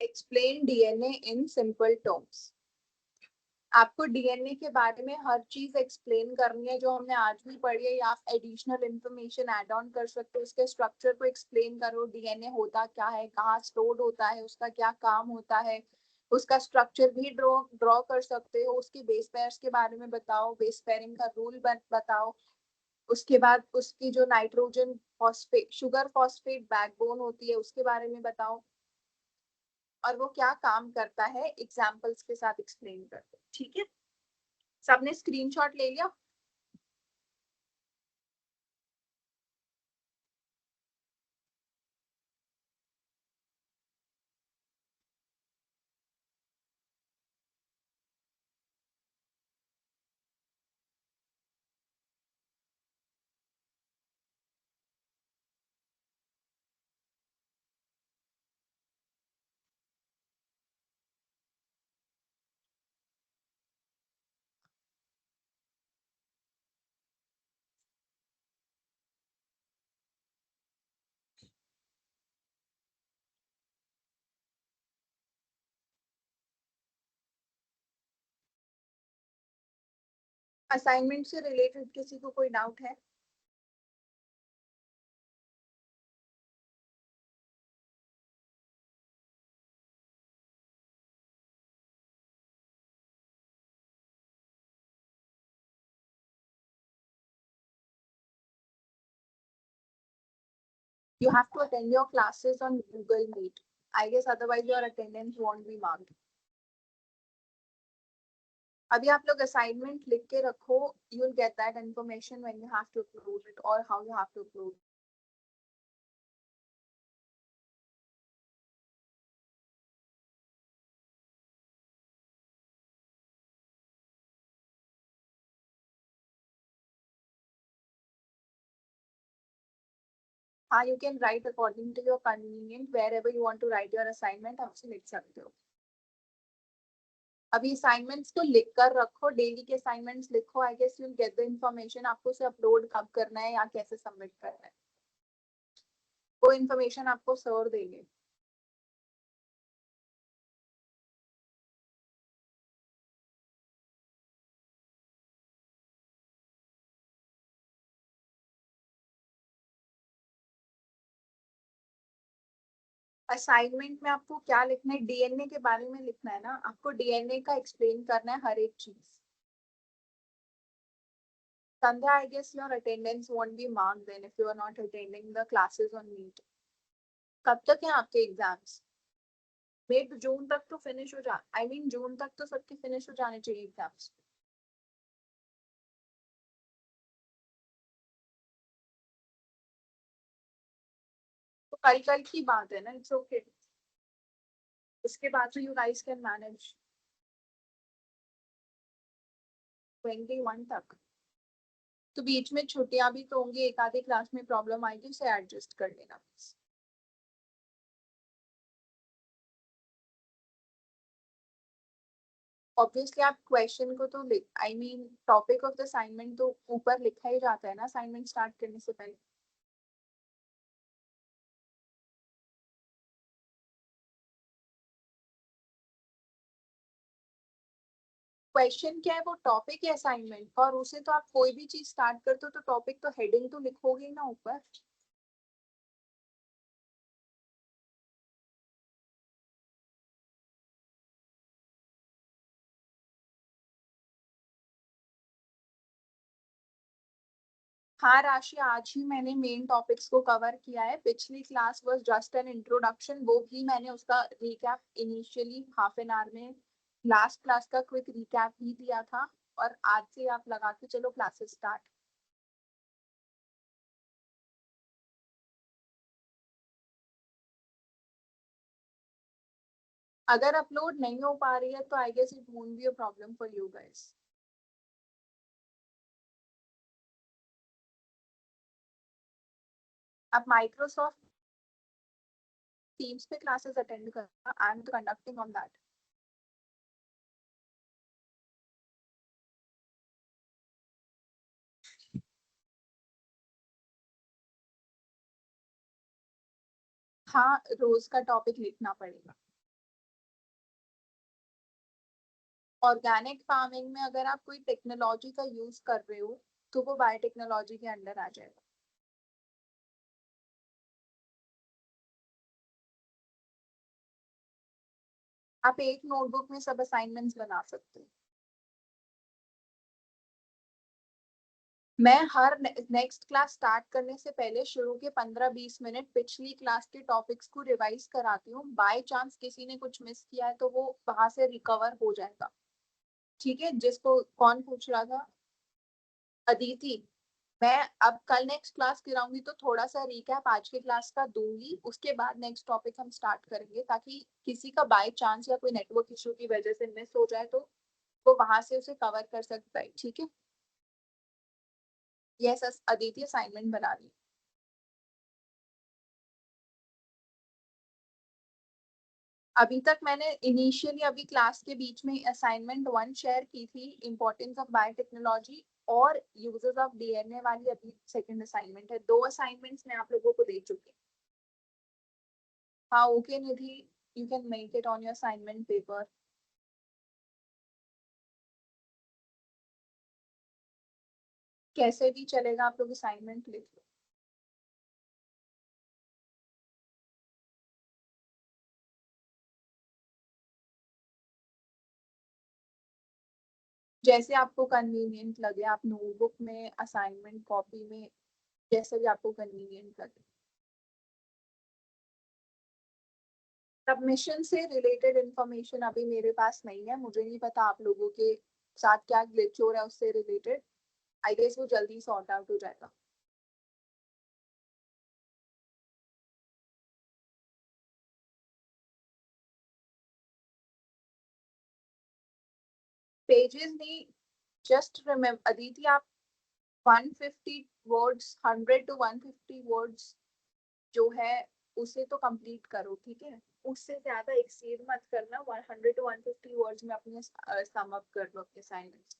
S1: Explain DNA in simple terms. आपको डीएनए के बारे में हर चीज एक्सप्लेन करनी है जो हमने आज भी पढ़ी है, या आप एडिशनल इंफॉर्मेशन ऐड ऑन कर सकते हो। उसके स्ट्रक्चर को एक्सप्लेन करो, डीएनए होता क्या है, कहाँ स्टोर्ड होता है, उसका क्या काम होता है, उसका स्ट्रक्चर भी ड्रॉ ड्रॉ कर सकते हो। उसके बेस पेयर्स के बारे में बताओ, बेस पेयरिंग का रूल बताओ। उसके बाद उसकी जो nitrogen phosphate, sugar phosphate backbone होती है, उसके बारे में बताओ, और वो क्या काम करता है एग्जाम्पल्स के साथ एक्सप्लेन कर दो, ठीक है? सबने स्क्रीनशॉट ले लिया? असाइनमेंट से रिलेटेड किसी को कोई डाउट है? You have to attend your classes on Google Meet. I guess otherwise your attendance won't be marked. अभी आप लोग असाइनमेंट लिख के रखो, you will get that information when you have to upload it or how you have to upload it. हाँ, you can write according to your convenient, wherever you want to write your assignment आप उसे लिख सकते हो। अभी assignments को लिख कर रखो, डेली के असाइनमेंट्स लिखो। I guess you will get the information आपको उसे अपलोड कब करना है या कैसे सबमिट करना है। वो इन्फॉर्मेशन आपको सर देंगे। असाइनमेंट में आपको क्या लिखना है, डीएनए के बारे में लिखना है ना, आपको डीएनए का एक्सप्लेन करना है हर एक चीज। संध्या, I guess your attendance won't be marked then if you are not attending the classes on Meet. कब तक है आपके एग्जाम्स? मिड जून तक तो फिनिश हो जा, आई मीन जून तक तो सबके फिनिश हो जाने चाहिए एग्जाम्स। तो कल कल की बात है ना, इट्स ओके। उसके बाद तो यू गाइस कैन मैनेज। 21 तक तो बीच में छुट्टियां भी तो होंगी, एक आधी क्लास में प्रॉब्लम आएगी, उसे एडजस्ट कर लेना बस। ऑब्वियसली आप क्वेश्चन को तो I mean topic of the assignment तो ऊपर लिखा ही जाता है ना असाइनमेंट स्टार्ट करने से पहले। क्वेश्चन क्या है, वो टॉपिक है असाइनमेंट, और उसे तो आप कोई भी चीज स्टार्ट करते हो तो टॉपिक तो हेडिंग तो लिखोगे ही ना ऊपर। हाँ राशि, आज ही मैंने मेन टॉपिक्स को कवर किया है। पिछली class was just an introduction, वो भी मैंने उसका recap initially half an hour में लास्ट क्लास का क्विक रिकैप ही दिया था। और आज से आप लगा के चलो क्लासेस स्टार्ट। अगर अपलोड नहीं हो पा रही है तो I guess it won't be a problem for you guys. आप माइक्रोसॉफ्ट टीम्स पे क्लासेस अटेंड करना, I am conducting on that. हाँ, रोज का टॉपिक लिखना पड़ेगा। ऑर्गेनिक फार्मिंग में अगर आप कोई टेक्नोलॉजी का यूज कर रहे हो तो वो बायोटेक्नोलॉजी के अंडर आ जाएगा। आप एक नोटबुक में सब असाइनमेंट्स बना सकते हो। मैं हर नेक्स्ट क्लास स्टार्ट करने से पहले शुरू के 15-20 मिनट पिछली क्लास के टॉपिक्स को रिवाइज कराती हूँ। बाय चांस किसी ने कुछ मिस किया है तो वो वहां से रिकवर हो जाएगा। ठीक है, जिसको कौन पूछ रहा था? अदिति। मैं अब कल नेक्स्ट क्लास कराऊंगी तो थोड़ा सा रिकैप आज के क्लास का दूंगी, उसके बाद नेक्स्ट टॉपिक हम स्टार्ट करेंगे, ताकि किसी का बाय चांस या कोई नेटवर्क इशू की वजह से मिस हो जाए तो वो वहां से उसे कवर कर सकता है। ठीक है। यस, अदिति असाइनमेंट बना रही है। अभी तक मैंने इनिशियली अभी क्लास के बीच में असाइनमेंट 1 शेयर की थी, इंपॉर्टेंस ऑफ बायोटेक्नोलॉजी, और यूजेस ऑफ डीएनए वाली अभी सेकंड असाइनमेंट है। 2 असाइनमेंट्स मैं आप लोगों को दे चुकी हूँ। हाँ okay Nidhi, you can make it on your assignment paper. कैसे भी चलेगा, आप लोग असाइनमेंट लिख लो। जैसे आपको कन्वीनियंट लगे, आप नोटबुक में, असाइनमेंट कॉपी में, जैसे भी आपको कन्वीनियंट लगे। सबमिशन से रिलेटेड इंफॉर्मेशन अभी मेरे पास नहीं है, मुझे नहीं पता आप लोगों के साथ क्या ग्लिच हो रहा है उससे रिलेटेड। आई गेस वो जल्दी सॉर्ट आउट हो जाएगा। पेजेस नहीं, जस्ट रिमेम्बर अदिति, आप 150 वर्ड्स, 100 टू 150 वर्ड्स जो है उसे तो कंप्लीट करो। ठीक है, उससे ज्यादा एक्सीड मत करना। 100 टू 150 वर्ड्स में अपने सम अप कर लो अपने असाइनमेंट्स।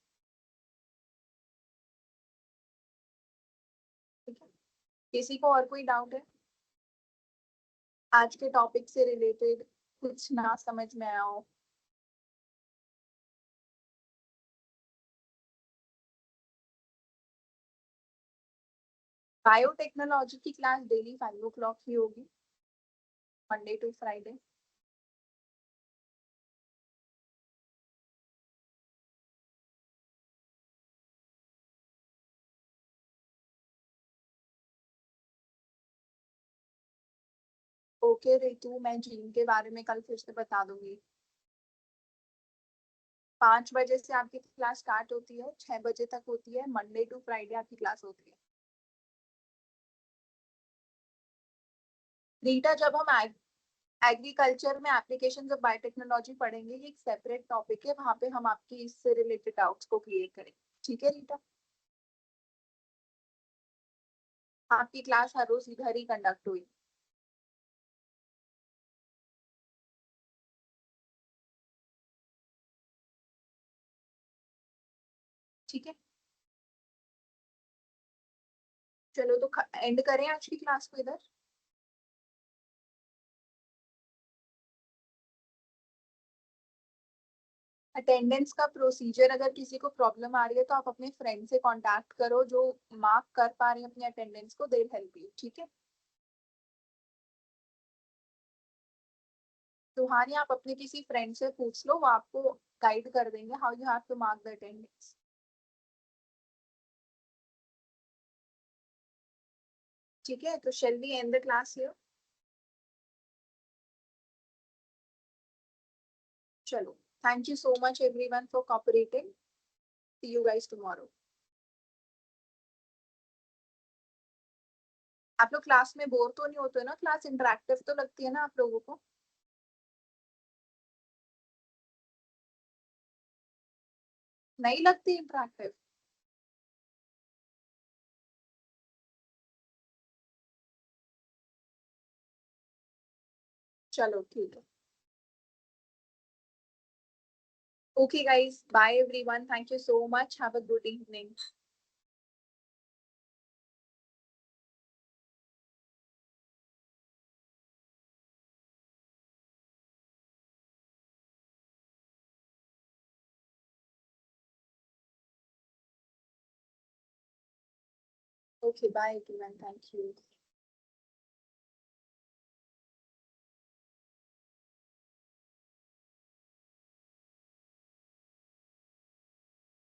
S1: ठीक है, किसी को और कोई डाउट है? आज के टॉपिक से रिलेटेड कुछ ना समझ में आया हो। बायोटेक्नोलॉजी की क्लास डेली 5 o'clock की होगी, Monday to Friday. Okay Ritu, मैं जिम के बारे में कल फिर से बता दूंगी। 5 बजे से आपकी क्लास स्टार्ट होती है, 6 बजे तक होती है, मंडे टू फ्राइडे आपकी क्लास होती है। रीटा, जब हम एग्रीकल्चर में एप्लीकेशन ऑफ बायोटेक्नोलॉजी पढ़ेंगे, ये एक सेपरेट टॉपिक है, वहां पे हम आपकी इससे रिलेटेड डाउट्स को क्लियर करेंगे। ठीक है रीटा? आपकी क्लास हर रोज इधर ही कंडक्ट हुई। ठीक है, चलो तो एंड करें आज की क्लास को इधर। अटेंडेंस का प्रोसीजर, अगर किसी को प्रॉब्लम आ रही है तो आप अपने फ्रेंड से कांटेक्ट करो जो मार्क कर पा रहे हैं अपनी अटेंडेंस को, दे हेल्प यू। ठीक है सुहानी, आप अपने किसी फ्रेंड से पूछ लो, वो आपको गाइड कर देंगे how you have to mark the attendance. ठीक है, तो shall we end the class here? चलो, thank you so much everyone for cooperating. See you guys tomorrow. आप लोग क्लास में बोर तो नहीं होते ना? क्लास इंटरेक्टिव तो लगती है ना आप लोगों को? नहीं लगती इंटरेक्टिव? चलो ठीक है। Okay guys, bye everyone. Thank you so much. Have a good evening. Okay, bye everyone. Thank you.